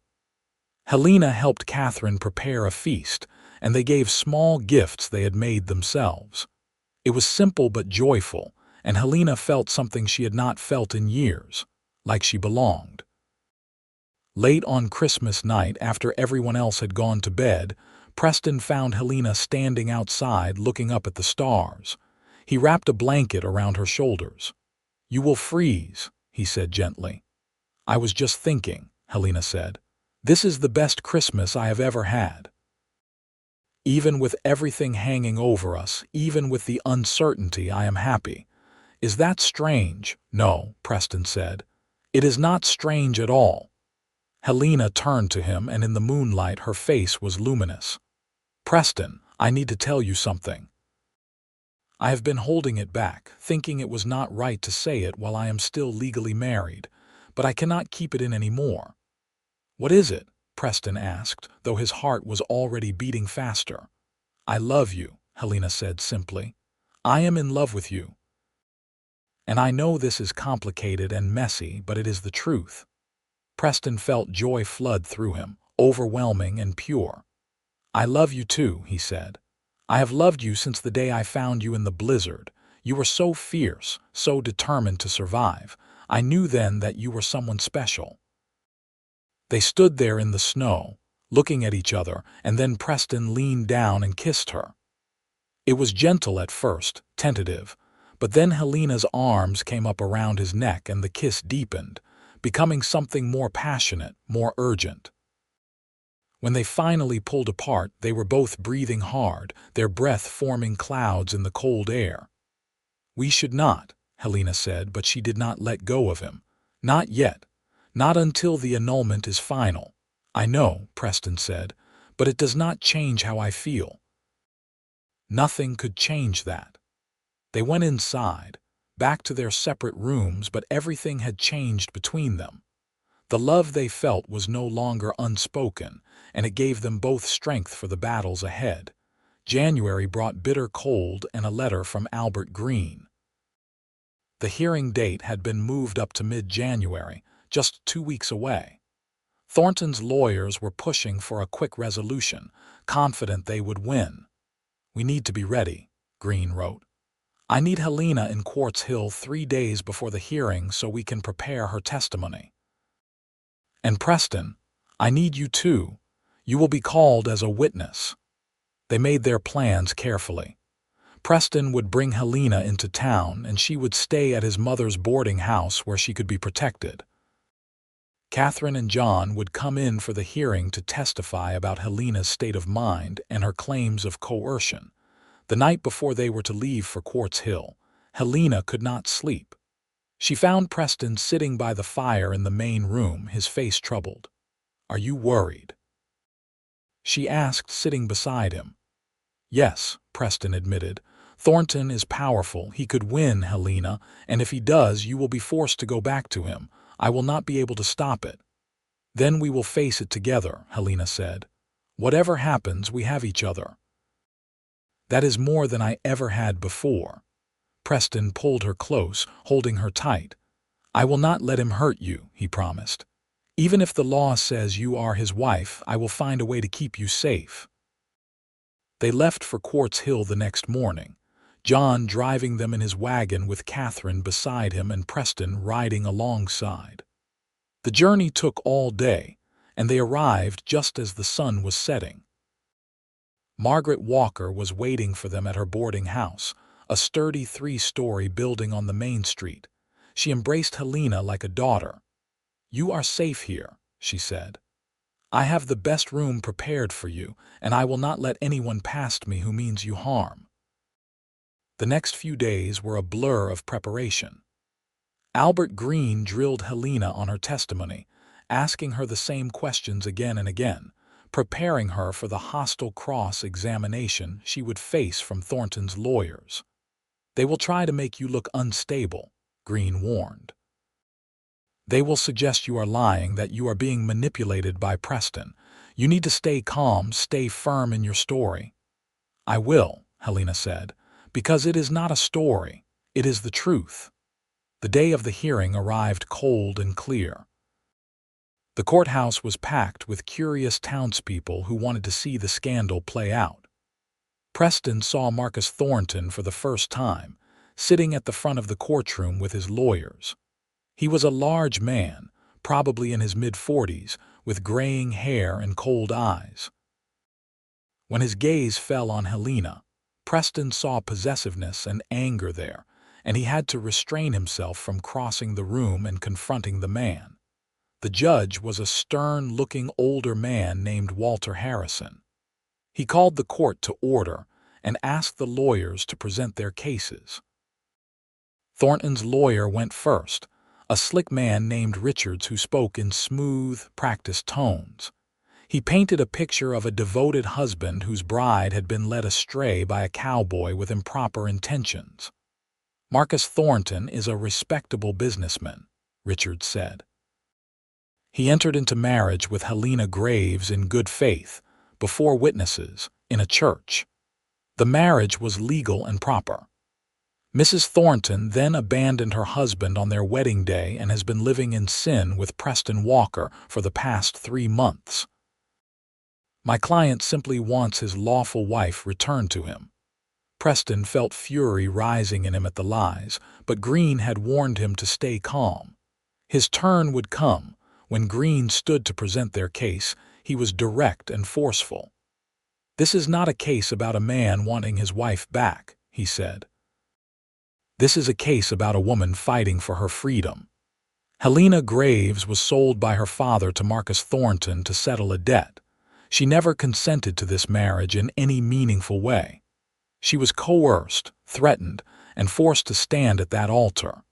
Helena helped Catherine prepare a feast, and they gave small gifts they had made themselves. It was simple but joyful, and Helena felt something she had not felt in years, like she belonged. Late on Christmas night, after everyone else had gone to bed, Preston found Helena standing outside looking up at the stars. He wrapped a blanket around her shoulders. "You will freeze," he said gently. "I was just thinking," Helena said. "This is the best Christmas I have ever had. Even with everything hanging over us, even with the uncertainty, I am happy. Is that strange?" "No," Preston said. "It is not strange at all." Helena turned to him, and in the moonlight her face was luminous. "Preston, I need to tell you something." I have been holding it back, thinking it was not right to say it while I am still legally married, but I cannot keep it in anymore." "What is it?" Preston asked, though his heart was already beating faster. "I love you," Helena said simply. "I am in love with you. And I know this is complicated and messy, but it is the truth." Preston felt joy flood through him, overwhelming and pure. "I love you too," he said. "I have loved you since the day I found you in the blizzard. You were so fierce, so determined to survive. I knew then that you were someone special." They stood there in the snow, looking at each other, and then Preston leaned down and kissed her. It was gentle at first, tentative, but then Helena's arms came up around his neck and the kiss deepened, becoming something more passionate, more urgent. When they finally pulled apart, they were both breathing hard, their breath forming clouds in the cold air. "We should not," Helena said, but she did not let go of him. "Not yet. Not until the annulment is final." "I know," Preston said, "but it does not change how I feel." Nothing could change that. They went inside, back to their separate rooms, but everything had changed between them. The love they felt was no longer unspoken, and it gave them both strength for the battles ahead. January brought bitter cold and a letter from Albert Green. The hearing date had been moved up to mid-January, just 2 weeks away. Thornton's lawyers were pushing for a quick resolution, confident they would win. "We need to be ready," Green wrote. "I need Helena in Quartz Hill 3 days before the hearing so we can prepare her testimony. And Preston, I need you too. You will be called as a witness." They made their plans carefully. Preston would bring Helena into town, and she would stay at his mother's boarding house where she could be protected. Catherine and John would come in for the hearing to testify about Helena's state of mind and her claims of coercion. The night before they were to leave for Quartz Hill, Helena could not sleep. She found Preston sitting by the fire in the main room, his face troubled. "Are you worried?" she asked, sitting beside him. "Yes," Preston admitted. "Thornton is powerful. He could win, Helena, and if he does, you will be forced to go back to him. I will not be able to stop it." "Then we will face it together," Helena said. "Whatever happens, we have each other." "That is more than I ever had before." Preston pulled her close, holding her tight. "I will not let him hurt you," he promised. "Even if the law says you are his wife, I will find a way to keep you safe." They left for Quartz Hill the next morning, John driving them in his wagon with Catherine beside him and Preston riding alongside. The journey took all day, and they arrived just as the sun was setting. Margaret Walker was waiting for them at her boarding house, a sturdy 3-story building on the main street. She embraced Helena like a daughter. "You are safe here," she said. "I have the best room prepared for you, and I will not let anyone past me who means you harm." The next few days were a blur of preparation. Albert Green drilled Helena on her testimony, asking her the same questions again and again, preparing her for the hostile cross-examination she would face from Thornton's lawyers. "They will try to make you look unstable," Green warned. "They will suggest you are lying, that you are being manipulated by Preston. You need to stay calm, stay firm in your story." "I will," Helena said, "because it is not a story, it is the truth." The day of the hearing arrived cold and clear. The courthouse was packed with curious townspeople who wanted to see the scandal play out. Preston saw Marcus Thornton for the first time, sitting at the front of the courtroom with his lawyers. He was a large man, probably in his mid-40s, with graying hair and cold eyes. When his gaze fell on Helena, Preston saw possessiveness and anger there, and he had to restrain himself from crossing the room and confronting the man. The judge was a stern-looking older man named Walter Harrison. He called the court to order and asked the lawyers to present their cases. Thornton's lawyer went first, a slick man named Richards who spoke in smooth, practiced tones. He painted a picture of a devoted husband whose bride had been led astray by a cowboy with improper intentions. "Marcus Thornton is a respectable businessman," Richards said. "He entered into marriage with Helena Graves in good faith, before witnesses, in a church. The marriage was legal and proper. Mrs. Thornton then abandoned her husband on their wedding day and has been living in sin with Preston Walker for the past 3 months. My client simply wants his lawful wife returned to him." Preston felt fury rising in him at the lies, but Green had warned him to stay calm. His turn would come. When Green stood to present their case, he was direct and forceful. "This is not a case about a man wanting his wife back," he said. "This is a case about a woman fighting for her freedom. Helena Graves was sold by her father to Marcus Thornton to settle a debt. She never consented to this marriage in any meaningful way. She was coerced, threatened, and forced to stand at that altar.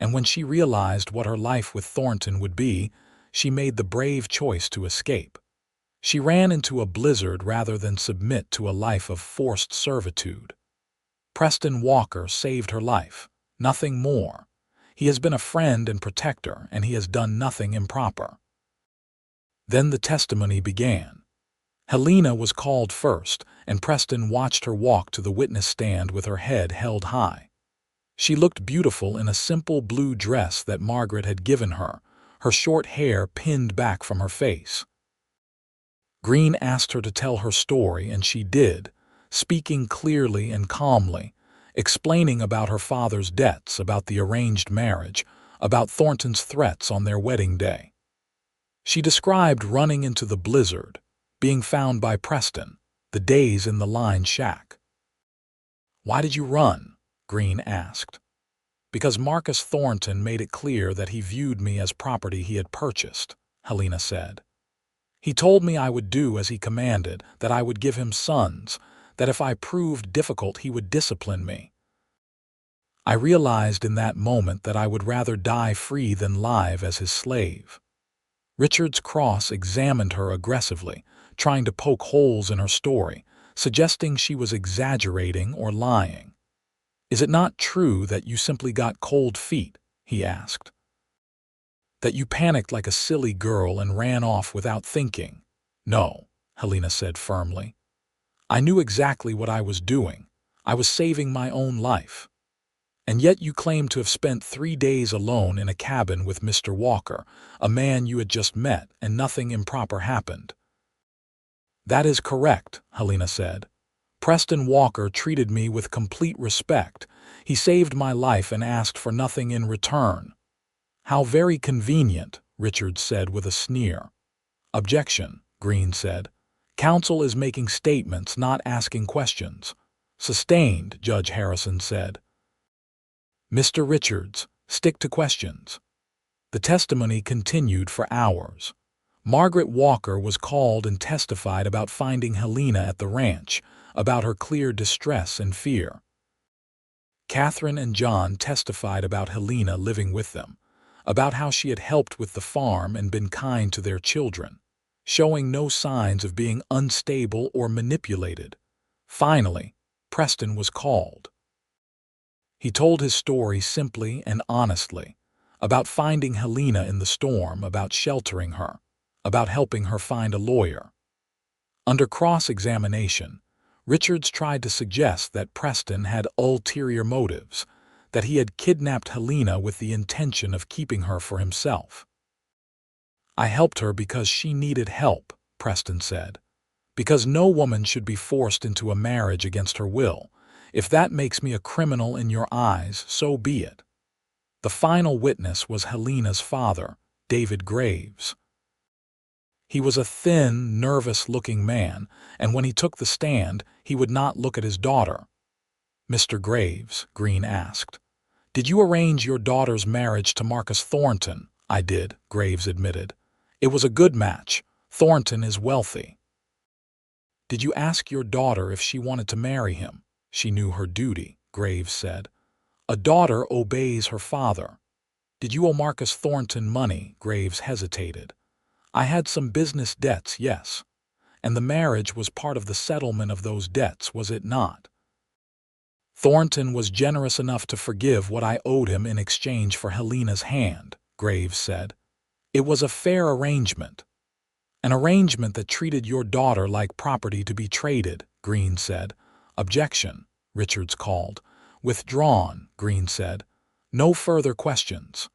And when she realized what her life with Thornton would be, she made the brave choice to escape. She ran into a blizzard rather than submit to a life of forced servitude. Preston Walker saved her life, nothing more. He has been a friend and protector, and he has done nothing improper." Then the testimony began. Helena was called first, and Preston watched her walk to the witness stand with her head held high. She looked beautiful in a simple blue dress that Margaret had given her, her short hair pinned back from her face. Green asked her to tell her story, and she did, speaking clearly and calmly, explaining about her father's debts, about the arranged marriage, about Thornton's threats on their wedding day. She described running into the blizzard, being found by Preston, the days in the line shack. "Why did you run?" Green asked. "Because Marcus Thornton made it clear that he viewed me as property he had purchased," Helena said. "He told me I would do as he commanded, that I would give him sons, that if I proved difficult he would discipline me. I realized in that moment that I would rather die free than live as his slave." Richards cross-examined her aggressively, trying to poke holes in her story, suggesting she was exaggerating or lying. "Is it not true that you simply got cold feet?" he asked. "That you panicked like a silly girl and ran off without thinking?" "No," Helena said firmly. "I knew exactly what I was doing. I was saving my own life. And yet you claim to have spent 3 days alone in a cabin with Mr. Walker, a man you had just met, and nothing improper happened." "That is correct," Helena said. "Preston Walker treated me with complete respect. He saved my life and asked for nothing in return." "How very convenient," Richards said with a sneer. "Objection," Green said. "Counsel is making statements, not asking questions." "Sustained," Judge Harrison said. "Mr. Richards, stick to questions." The testimony continued for hours. Margaret Walker was called and testified about finding Helena at the ranch, about her clear distress and fear. Catherine and John testified about Helena living with them, about how she had helped with the farm and been kind to their children, showing no signs of being unstable or manipulated. Finally, Preston was called. He told his story simply and honestly, about finding Helena in the storm, about sheltering her, about helping her find a lawyer. Under cross-examination, Richards tried to suggest that Preston had ulterior motives, that he had kidnapped Helena with the intention of keeping her for himself. "I helped her because she needed help," Preston said, "because no woman should be forced into a marriage against her will. If that makes me a criminal in your eyes, so be it." The final witness was Helena's father, David Graves. He was a thin, nervous-looking man, and when he took the stand, he would not look at his daughter. "Mr. Graves," Green asked, "did you arrange your daughter's marriage to Marcus Thornton?" "I did," Graves admitted. "It was a good match. Thornton is wealthy." "Did you ask your daughter if she wanted to marry him?" "She knew her duty," Graves said. "A daughter obeys her father." "Did you owe Marcus Thornton money?" Graves hesitated. I had some business debts, yes. And the marriage was part of the settlement of those debts, was it not? Thornton was generous enough to forgive what I owed him in exchange for Helena's hand, Graves said. It was a fair arrangement. An arrangement that treated your daughter like property to be traded, Green said. Objection, Richards called. Withdrawn, Green said. No further questions.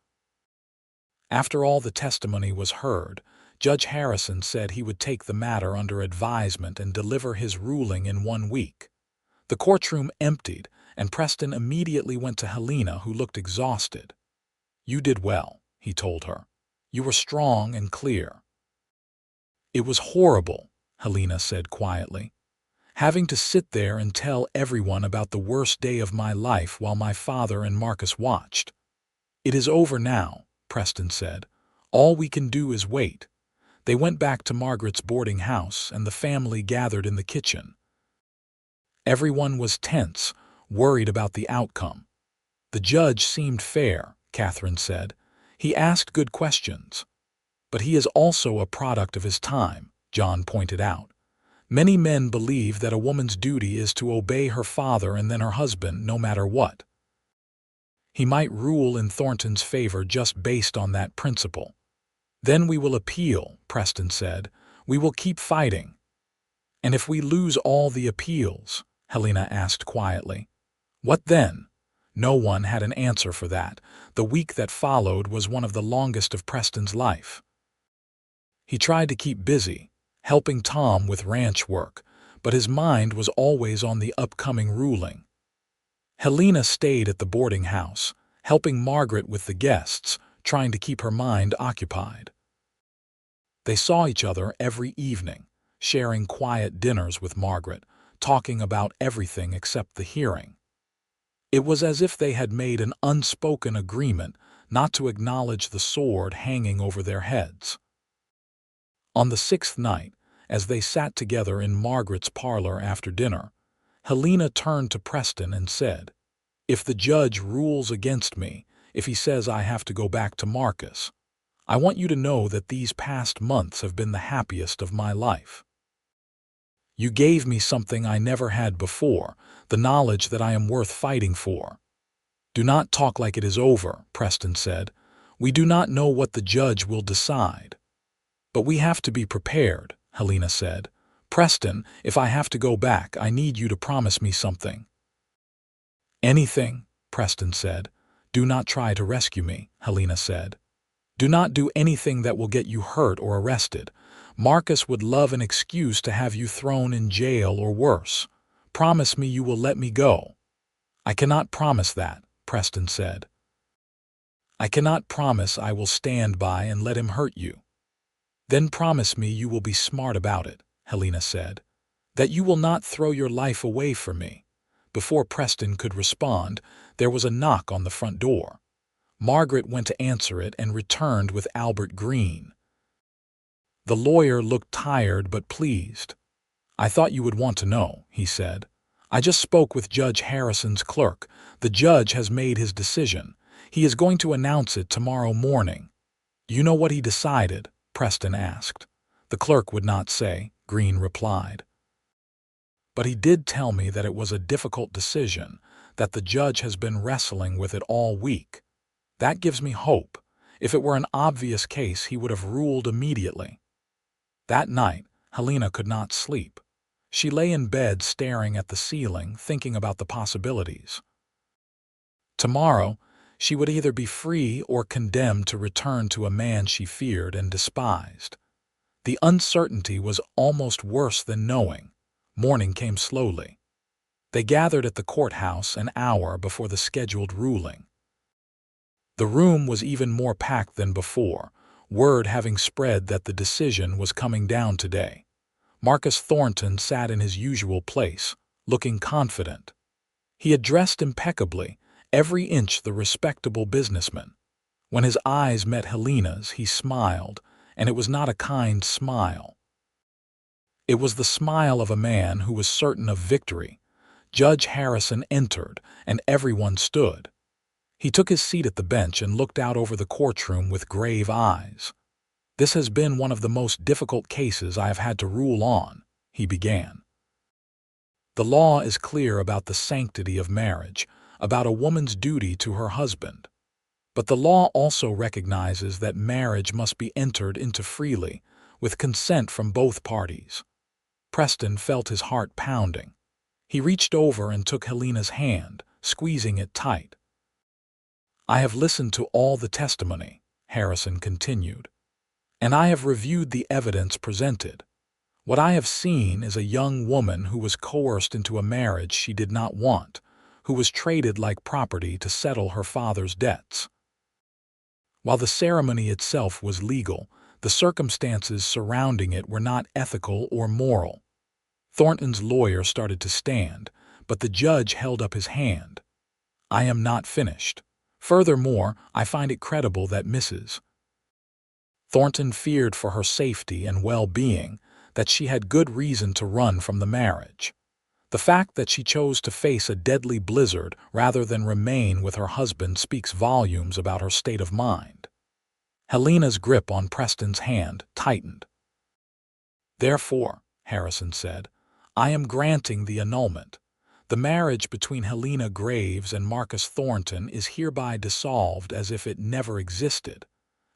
After all the testimony was heard, Judge Harrison said he would take the matter under advisement and deliver his ruling in 1 week. The courtroom emptied, and Preston immediately went to Helena, who looked exhausted. You did well, he told her. You were strong and clear. It was horrible, Helena said quietly. Having to sit there and tell everyone about the worst day of my life while my father and Marcus watched. It is over now, Preston said. All we can do is wait. They went back to Margaret's boarding house, and the family gathered in the kitchen. Everyone was tense, worried about the outcome. The judge seemed fair, Catherine said. He asked good questions. But he is also a product of his time, John pointed out. Many men believe that a woman's duty is to obey her father and then her husband, no matter what. He might rule in Thornton's favor just based on that principle. Then we will appeal, Preston said. We will keep fighting. And if we lose all the appeals, Helena asked quietly. What then? No one had an answer for that. The week that followed was one of the longest of Preston's life. He tried to keep busy, helping Tom with ranch work, but his mind was always on the upcoming ruling. Helena stayed at the boarding house, helping Margaret with the guests, trying to keep her mind occupied. They saw each other every evening, sharing quiet dinners with Margaret, talking about everything except the hearing. It was as if they had made an unspoken agreement not to acknowledge the sword hanging over their heads. On the 6th night, as they sat together in Margaret's parlor after dinner, Helena turned to Preston and said, If the judge rules against me, if he says I have to go back to Marcus, I want you to know that these past months have been the happiest of my life. You gave me something I never had before, the knowledge that I am worth fighting for. Do not talk like it is over, Preston said. We do not know what the judge will decide. But we have to be prepared, Helena said. Preston, if I have to go back, I need you to promise me something. Anything, Preston said. Do not try to rescue me, Helena said. Do not do anything that will get you hurt or arrested. Marcus would love an excuse to have you thrown in jail or worse. Promise me you will let me go. I cannot promise that, Preston said. I cannot promise I will stand by and let him hurt you. Then promise me you will be smart about it, Helena said. That you will not throw your life away for me. Before Preston could respond, there was a knock on the front door. Margaret went to answer it and returned with Albert Green. The lawyer looked tired but pleased. I thought you would want to know, he said. I just spoke with Judge Harrison's clerk. The judge has made his decision. He is going to announce it tomorrow morning. You know what he decided? Preston asked. The clerk would not say, Green replied. But he did tell me that it was a difficult decision, that the judge has been wrestling with it all week. That gives me hope. If it were an obvious case, he would have ruled immediately. That night, Helena could not sleep. She lay in bed staring at the ceiling, thinking about the possibilities. Tomorrow, she would either be free or condemned to return to a man she feared and despised. The uncertainty was almost worse than knowing. Morning came slowly. They gathered at the courthouse an hour before the scheduled ruling. The room was even more packed than before, word having spread that the decision was coming down today. Marcus Thornton sat in his usual place, looking confident. He had dressed impeccably, every inch the respectable businessman. When his eyes met Helena's, he smiled, and it was not a kind smile. It was the smile of a man who was certain of victory. Judge Harrison entered, and everyone stood. He took his seat at the bench and looked out over the courtroom with grave eyes. "This has been one of the most difficult cases I have had to rule on," he began. "The law is clear about the sanctity of marriage, about a woman's duty to her husband. But the law also recognizes that marriage must be entered into freely, with consent from both parties." Preston felt his heart pounding. He reached over and took Helena's hand, squeezing it tight. "I have listened to all the testimony," Harrison continued, "and I have reviewed the evidence presented. What I have seen is a young woman who was coerced into a marriage she did not want, who was traded like property to settle her father's debts. While the ceremony itself was legal, the circumstances surrounding it were not ethical or moral." Thornton's lawyer started to stand, but the judge held up his hand. "I am not finished. Furthermore, I find it credible that Mrs. Thornton feared for her safety and well-being, that she had good reason to run from the marriage. The fact that she chose to face a deadly blizzard rather than remain with her husband speaks volumes about her state of mind." Helena's grip on Preston's hand tightened. "Therefore," Harrison said, "I am granting the annulment. The marriage between Helena Graves and Marcus Thornton is hereby dissolved as if it never existed.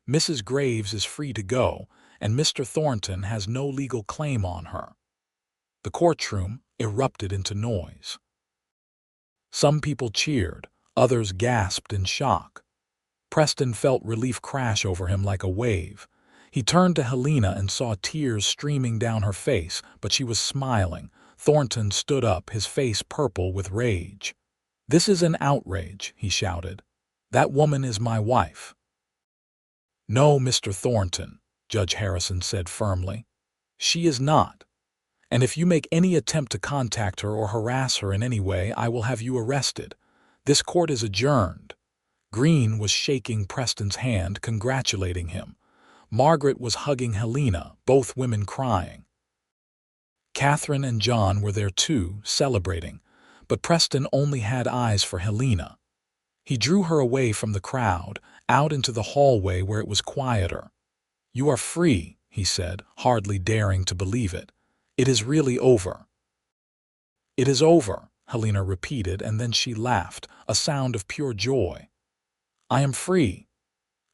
Mrs. Graves is free to go, and Mr. Thornton has no legal claim on her." The courtroom erupted into noise. Some people cheered, others gasped in shock. Preston felt relief crash over him like a wave. He turned to Helena and saw tears streaming down her face, but she was smiling. Thornton stood up, his face purple with rage. "This is an outrage," he shouted. "That woman is my wife." "No, Mr. Thornton," Judge Harrison said firmly. "She is not. And if you make any attempt to contact her or harass her in any way, I will have you arrested. This court is adjourned." Green was shaking Preston's hand, congratulating him. Margaret was hugging Helena, both women crying. Catherine and John were there too, celebrating, but Preston only had eyes for Helena. He drew her away from the crowd, out into the hallway where it was quieter. "You are free," he said, hardly daring to believe it. "It is really over." "It is over," Helena repeated, and then she laughed, a sound of pure joy. "I am free."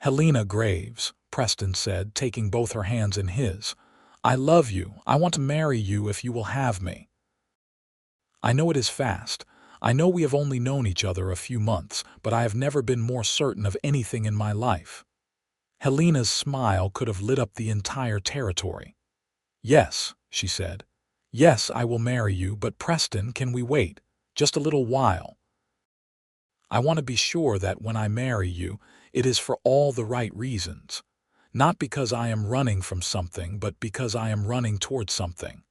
"Helena Graves," Preston said, taking both her hands in his. "I love you. I want to marry you if you will have me. I know it is fast. I know we have only known each other a few months, but I have never been more certain of anything in my life." Helena's smile could have lit up the entire territory. "Yes," she said. "Yes, I will marry you, but Preston, can we wait? Just a little while? I want to be sure that when I marry you, it is for all the right reasons. Not because I am running from something, but because I am running towards something."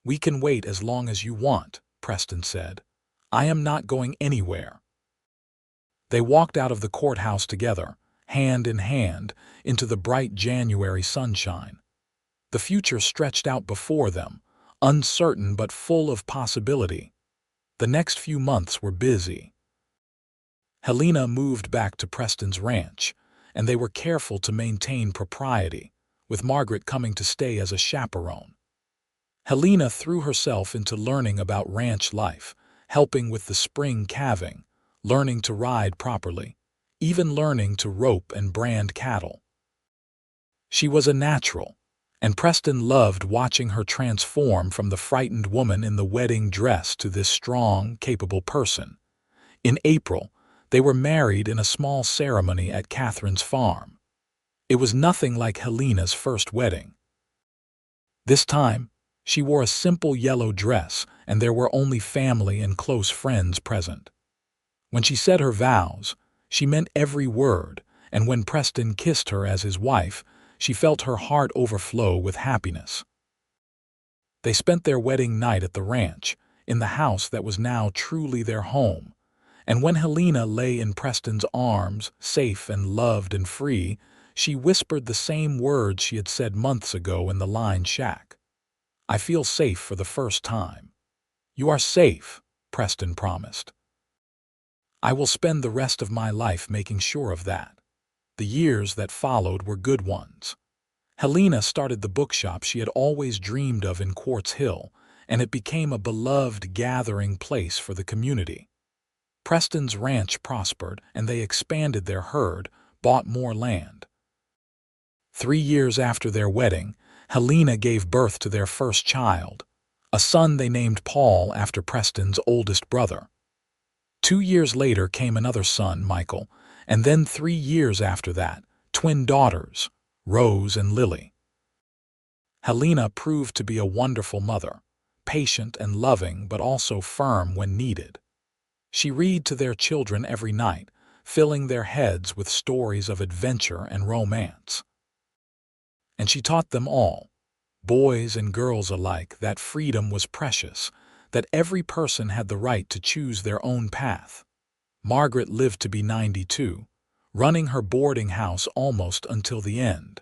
"We can wait as long as you want," Preston said. "I am not going anywhere." They walked out of the courthouse together, hand in hand, into the bright January sunshine. The future stretched out before them, uncertain but full of possibility. The next few months were busy. Helena moved back to Preston's ranch, and they were careful to maintain propriety, with Margaret coming to stay as a chaperone. Helena threw herself into learning about ranch life, helping with the spring calving, learning to ride properly, even learning to rope and brand cattle. She was a natural, and Preston loved watching her transform from the frightened woman in the wedding dress to this strong, capable person. In April, they were married in a small ceremony at Catherine's farm. It was nothing like Helena's first wedding. This time, she wore a simple yellow dress, and there were only family and close friends present. When she said her vows, she meant every word, and when Preston kissed her as his wife, she felt her heart overflow with happiness. They spent their wedding night at the ranch, in the house that was now truly their home, and when Helena lay in Preston's arms, safe and loved and free, she whispered the same words she had said months ago in the line shack. "I feel safe for the first time." "You are safe," Preston promised. "I will spend the rest of my life making sure of that." The years that followed were good ones. Helena started the bookshop she had always dreamed of in Quartz Hill, and it became a beloved gathering place for the community. Preston's ranch prospered, and they expanded their herd, bought more land. 3 years after their wedding, Helena gave birth to their first child, a son they named Paul after Preston's oldest brother. 2 years later came another son, Michael, and then 3 years after that, twin daughters, Rose and Lily. Helena proved to be a wonderful mother, patient and loving but also firm when needed. She read to their children every night, filling their heads with stories of adventure and romance. And she taught them all, boys and girls alike, that freedom was precious, that every person had the right to choose their own path. Margaret lived to be 92, running her boarding house almost until the end.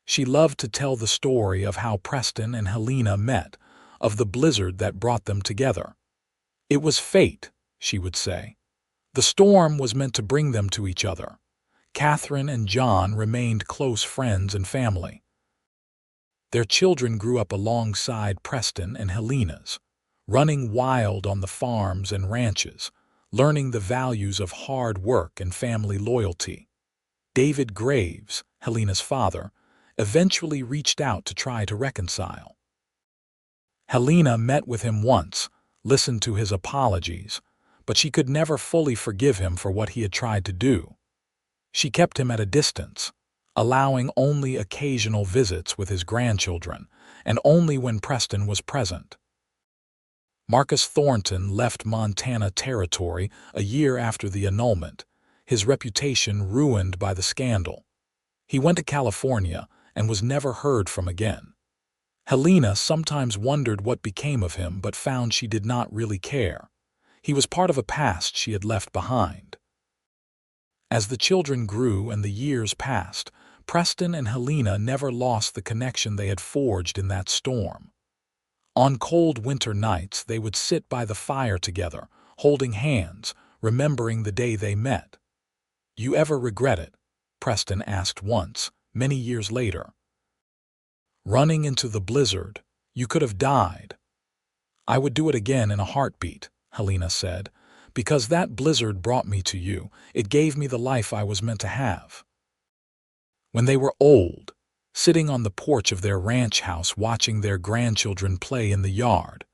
She loved to tell the story of how Preston and Helena met, of the blizzard that brought them together. It was fate, she would say. The storm was meant to bring them to each other. Catherine and John remained close friends and family. Their children grew up alongside Preston and Helena's, running wild on the farms and ranches, learning the values of hard work and family loyalty. David Graves, Helena's father, eventually reached out to try to reconcile. Helena met with him once, listened to his apologies, but she could never fully forgive him for what he had tried to do. She kept him at a distance, allowing only occasional visits with his grandchildren, and only when Preston was present. Marcus Thornton left Montana Territory a year after the annulment, his reputation ruined by the scandal. He went to California and was never heard from again. Helena sometimes wondered what became of him, but found she did not really care. He was part of a past she had left behind. As the children grew and the years passed, Preston and Helena never lost the connection they had forged in that storm. On cold winter nights, they would sit by the fire together, holding hands, remembering the day they met. "You ever regret it?" Preston asked once, many years later. "Running into the blizzard, you could have died." "I would do it again in a heartbeat," Helena said, "because that blizzard brought me to you. It gave me the life I was meant to have." When they were old, sitting on the porch of their ranch house watching their grandchildren play in the yard,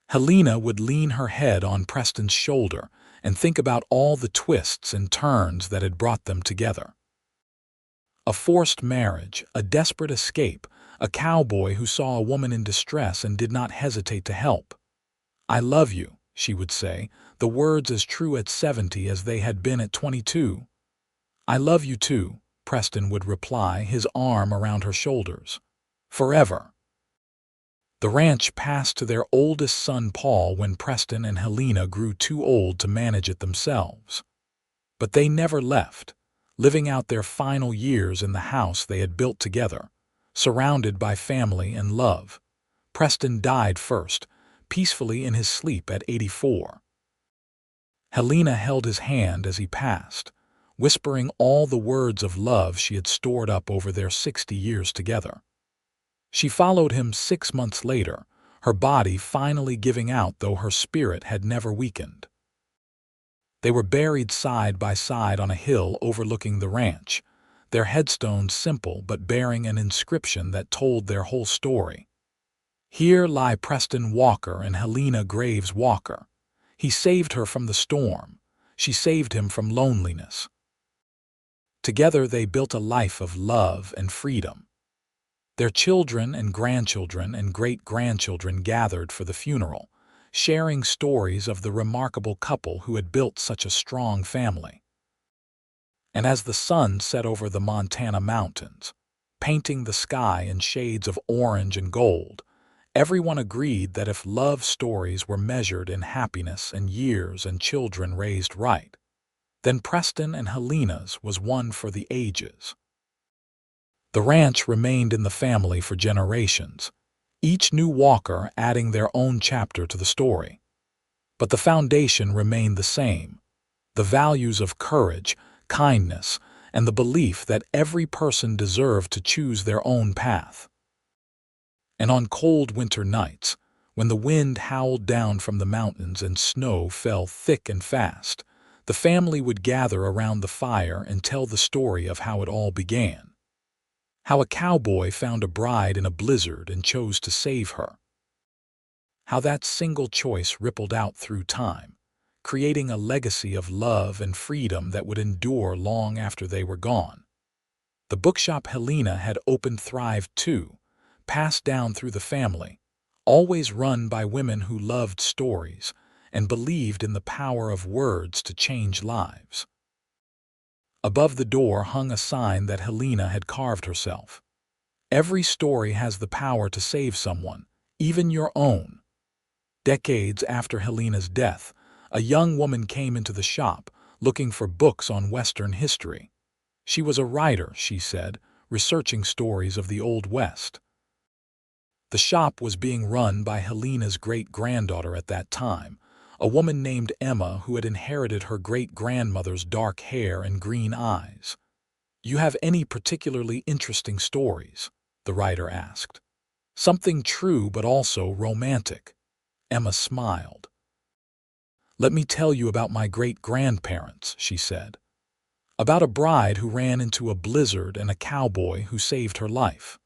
Helena would lean her head on Preston's shoulder and think about all the twists and turns that had brought them together. A forced marriage, a desperate escape, a cowboy who saw a woman in distress and did not hesitate to help. "I love you," she would say, the words as true at 70 as they had been at 22. "I love you too," Preston would reply, his arm around her shoulders. "Forever." The ranch passed to their oldest son Paul when Preston and Helena grew too old to manage it themselves. But they never left, living out their final years in the house they had built together, surrounded by family and love. Preston died first, peacefully in his sleep at 84. Helena held his hand as he passed, whispering all the words of love she had stored up over their 60 years together. She followed him 6 months later, her body finally giving out though her spirit had never weakened. They were buried side by side on a hill overlooking the ranch, their headstones simple but bearing an inscription that told their whole story. "Here lie Preston Walker and Helena Graves Walker. He saved her from the storm. She saved him from loneliness. Together they built a life of love and freedom." Their children and grandchildren and great-grandchildren gathered for the funeral, sharing stories of the remarkable couple who had built such a strong family. And as the sun set over the Montana mountains, painting the sky in shades of orange and gold, everyone agreed that if love stories were measured in happiness and years and children raised right, then Preston and Helena's was one for the ages. The ranch remained in the family for generations, each new Walker adding their own chapter to the story. But the foundation remained the same, the values of courage, kindness, and the belief that every person deserved to choose their own path. And on cold winter nights, when the wind howled down from the mountains and snow fell thick and fast, the family would gather around the fire and tell the story of how it all began. How a cowboy found a bride in a blizzard and chose to save her. How that single choice rippled out through time, creating a legacy of love and freedom that would endure long after they were gone. The bookshop Helena had opened thrived too, passed down through the family, always run by women who loved stories and believed in the power of words to change lives. Above the door hung a sign that Helena had carved herself. Every story has the power to save someone, even your own. Decades after Helena's death, a young woman came into the shop looking for books on Western history. She was a writer, she said, researching stories of the Old West. The shop was being run by Helena's great-granddaughter at that time, a woman named Emma who had inherited her great-grandmother's dark hair and green eyes. "You have any particularly interesting stories?" the writer asked. "Something true but also romantic." Emma smiled. "Let me tell you about my great-grandparents," she said. "About a bride who ran into a blizzard and a cowboy who saved her life."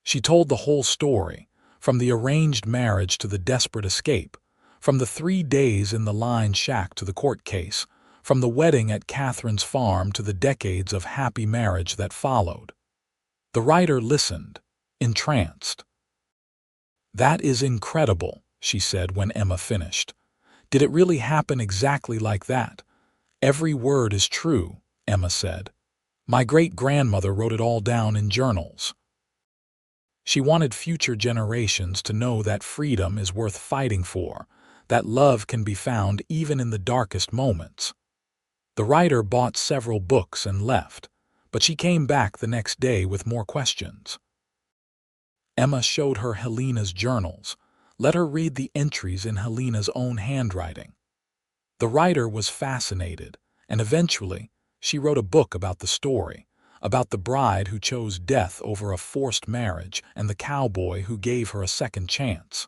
She told the whole story, from the arranged marriage to the desperate escape, from the 3 days in the line shack to the court case, from the wedding at Catherine's farm to the decades of happy marriage that followed. The writer listened, entranced. "That is incredible," she said when Emma finished. "Did it really happen exactly like that?" "Every word is true," Emma said. "My great-grandmother wrote it all down in journals." She wanted future generations to know that freedom is worth fighting for, that love can be found even in the darkest moments. The writer bought several books and left, but she came back the next day with more questions. Emma showed her Helena's journals, let her read the entries in Helena's own handwriting. The writer was fascinated, and eventually she wrote a book about the story, about the bride who chose death over a forced marriage and the cowboy who gave her a second chance.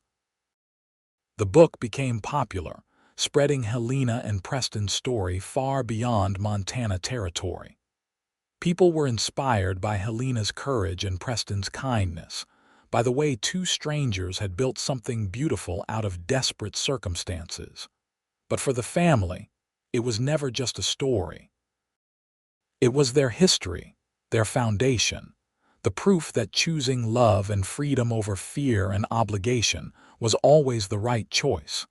The book became popular, spreading Helena and Preston's story far beyond Montana territory. People were inspired by Helena's courage and Preston's kindness, by the way 2 strangers had built something beautiful out of desperate circumstances. But for the family, it was never just a story. It was their history, their foundation, the proof that choosing love and freedom over fear and obligation was always the right choice.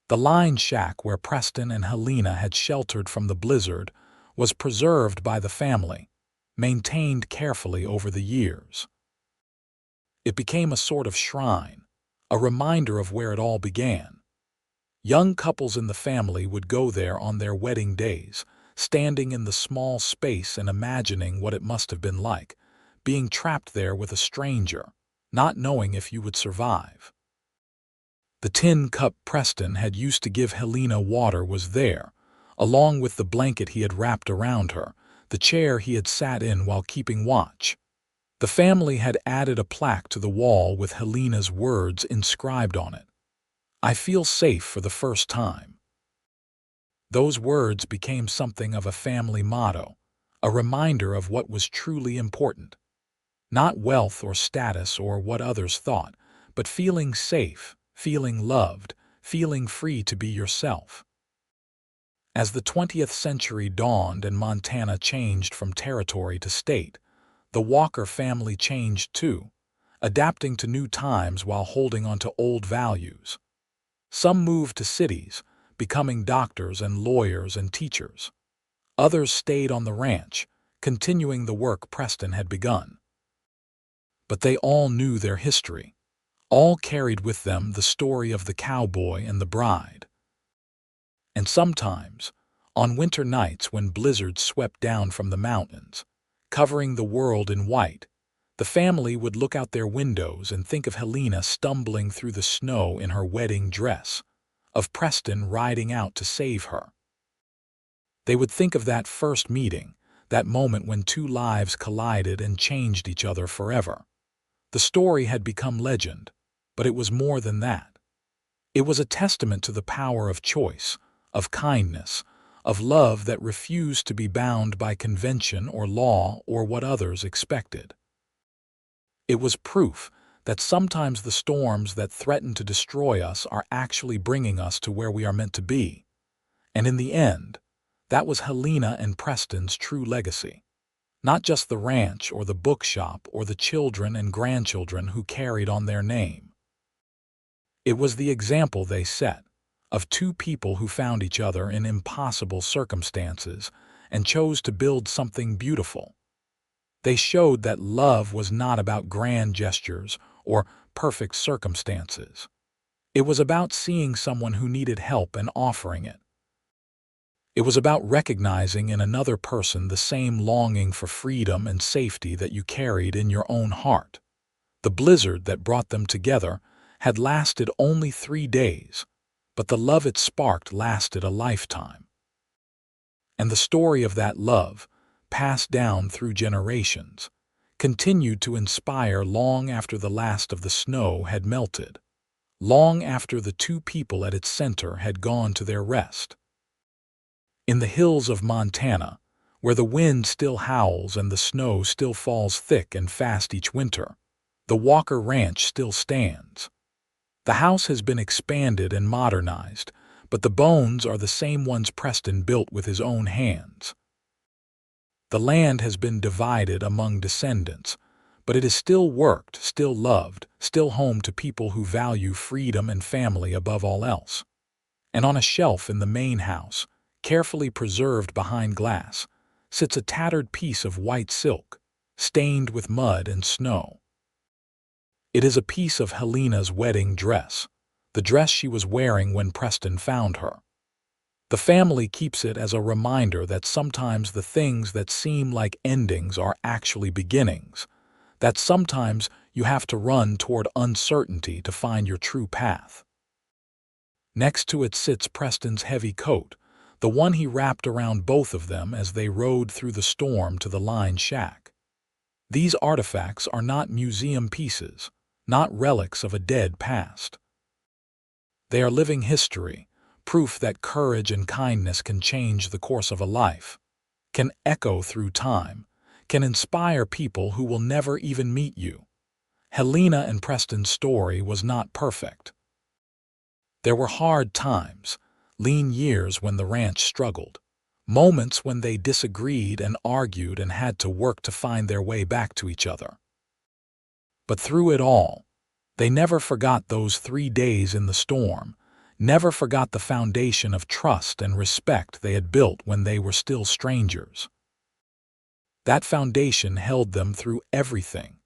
The line shack where Preston and Helena had sheltered from the blizzard was preserved by the family, maintained carefully over the years. It became a sort of shrine, a reminder of where it all began. Young couples in the family would go there on their wedding days, standing in the small space and imagining what it must have been like, being trapped there with a stranger, not knowing if you would survive. The tin cup Preston had used to give Helena water was there, along with the blanket he had wrapped around her, the chair he had sat in while keeping watch. The family had added a plaque to the wall with Helena's words inscribed on it. "I feel safe for the first time." Those words became something of a family motto, a reminder of what was truly important. Not wealth or status or what others thought, but feeling safe, feeling loved, feeling free to be yourself. As the 20th century dawned and Montana changed from territory to state, the Walker family changed too, adapting to new times while holding on to old values. Some moved to cities, becoming doctors and lawyers and teachers. Others stayed on the ranch, continuing the work Preston had begun. But they all knew their history. All carried with them the story of the cowboy and the bride. And sometimes, on winter nights when blizzards swept down from the mountains, covering the world in white, the family would look out their windows and think of Helena stumbling through the snow in her wedding dress, of Preston riding out to save her. They would think of that first meeting, that moment when two lives collided and changed each other forever. The story had become legend, but it was more than that. It was a testament to the power of choice, of kindness, of love that refused to be bound by convention or law or what others expected. It was proof that sometimes the storms that threaten to destroy us are actually bringing us to where we are meant to be. And in the end, that was Helena and Preston's true legacy. Not just the ranch or the bookshop or the children and grandchildren who carried on their name. It was the example they set of two people who found each other in impossible circumstances and chose to build something beautiful. They showed that love was not about grand gestures or perfect circumstances. It was about seeing someone who needed help and offering it. It was about recognizing in another person the same longing for freedom and safety that you carried in your own heart. The blizzard that brought them together had lasted only 3 days, but the love it sparked lasted a lifetime. And the story of that love, passed down through generations, continued to inspire long after the last of the snow had melted, long after the two people at its center had gone to their rest. In the hills of Montana, where the wind still howls and the snow still falls thick and fast each winter, the Walker Ranch still stands. The house has been expanded and modernized, but the bones are the same ones Preston built with his own hands. The land has been divided among descendants, but it is still worked, still loved, still home to people who value freedom and family above all else. And on a shelf in the main house, carefully preserved behind glass, sits a tattered piece of white silk, stained with mud and snow. It is a piece of Helena's wedding dress, the dress she was wearing when Preston found her. The family keeps it as a reminder that sometimes the things that seem like endings are actually beginnings, that sometimes you have to run toward uncertainty to find your true path. Next to it sits Preston's heavy coat, the one he wrapped around both of them as they rode through the storm to the line shack. These artifacts are not museum pieces, not relics of a dead past. They are living history, proof that courage and kindness can change the course of a life, can echo through time, can inspire people who will never even meet you. Helena and Preston's story was not perfect. There were hard times, lean years when the ranch struggled, moments when they disagreed and argued and had to work to find their way back to each other. But through it all, they never forgot those 3 days in the storm, never forgot the foundation of trust and respect they had built when they were still strangers. That foundation held them through everything,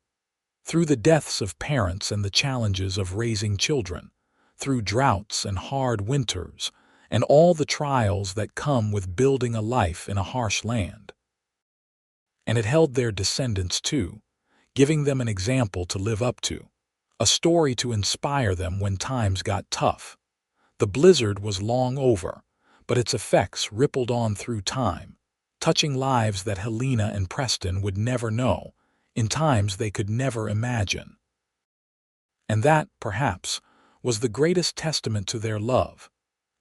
through the deaths of parents and the challenges of raising children, through droughts and hard winters, and all the trials that come with building a life in a harsh land. And it held their descendants too, giving them an example to live up to, a story to inspire them when times got tough. The blizzard was long over, but its effects rippled on through time, touching lives that Helena and Preston would never know, in times they could never imagine. And that, perhaps, was the greatest testament to their love.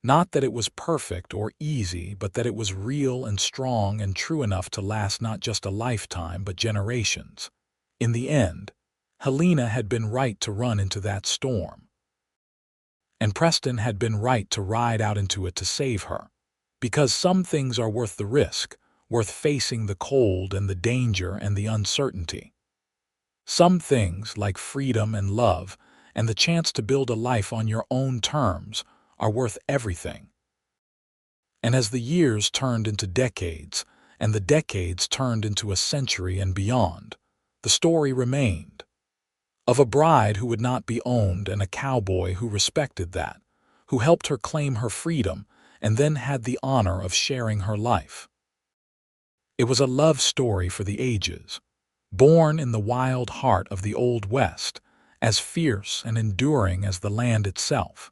Not that it was perfect or easy, but that it was real and strong and true enough to last not just a lifetime, but generations. In the end, Helena had been right to run into that storm. And Preston had been right to ride out into it to save her. Because some things are worth the risk, worth facing the cold and the danger and the uncertainty. Some things, like freedom and love, and the chance to build a life on your own terms, are worth everything. And as the years turned into decades, and the decades turned into a century and beyond, the story remained. Of a bride who would not be owned and a cowboy who respected that, who helped her claim her freedom and then had the honor of sharing her life. It was a love story for the ages, born in the wild heart of the Old West, as fierce and enduring as the land itself.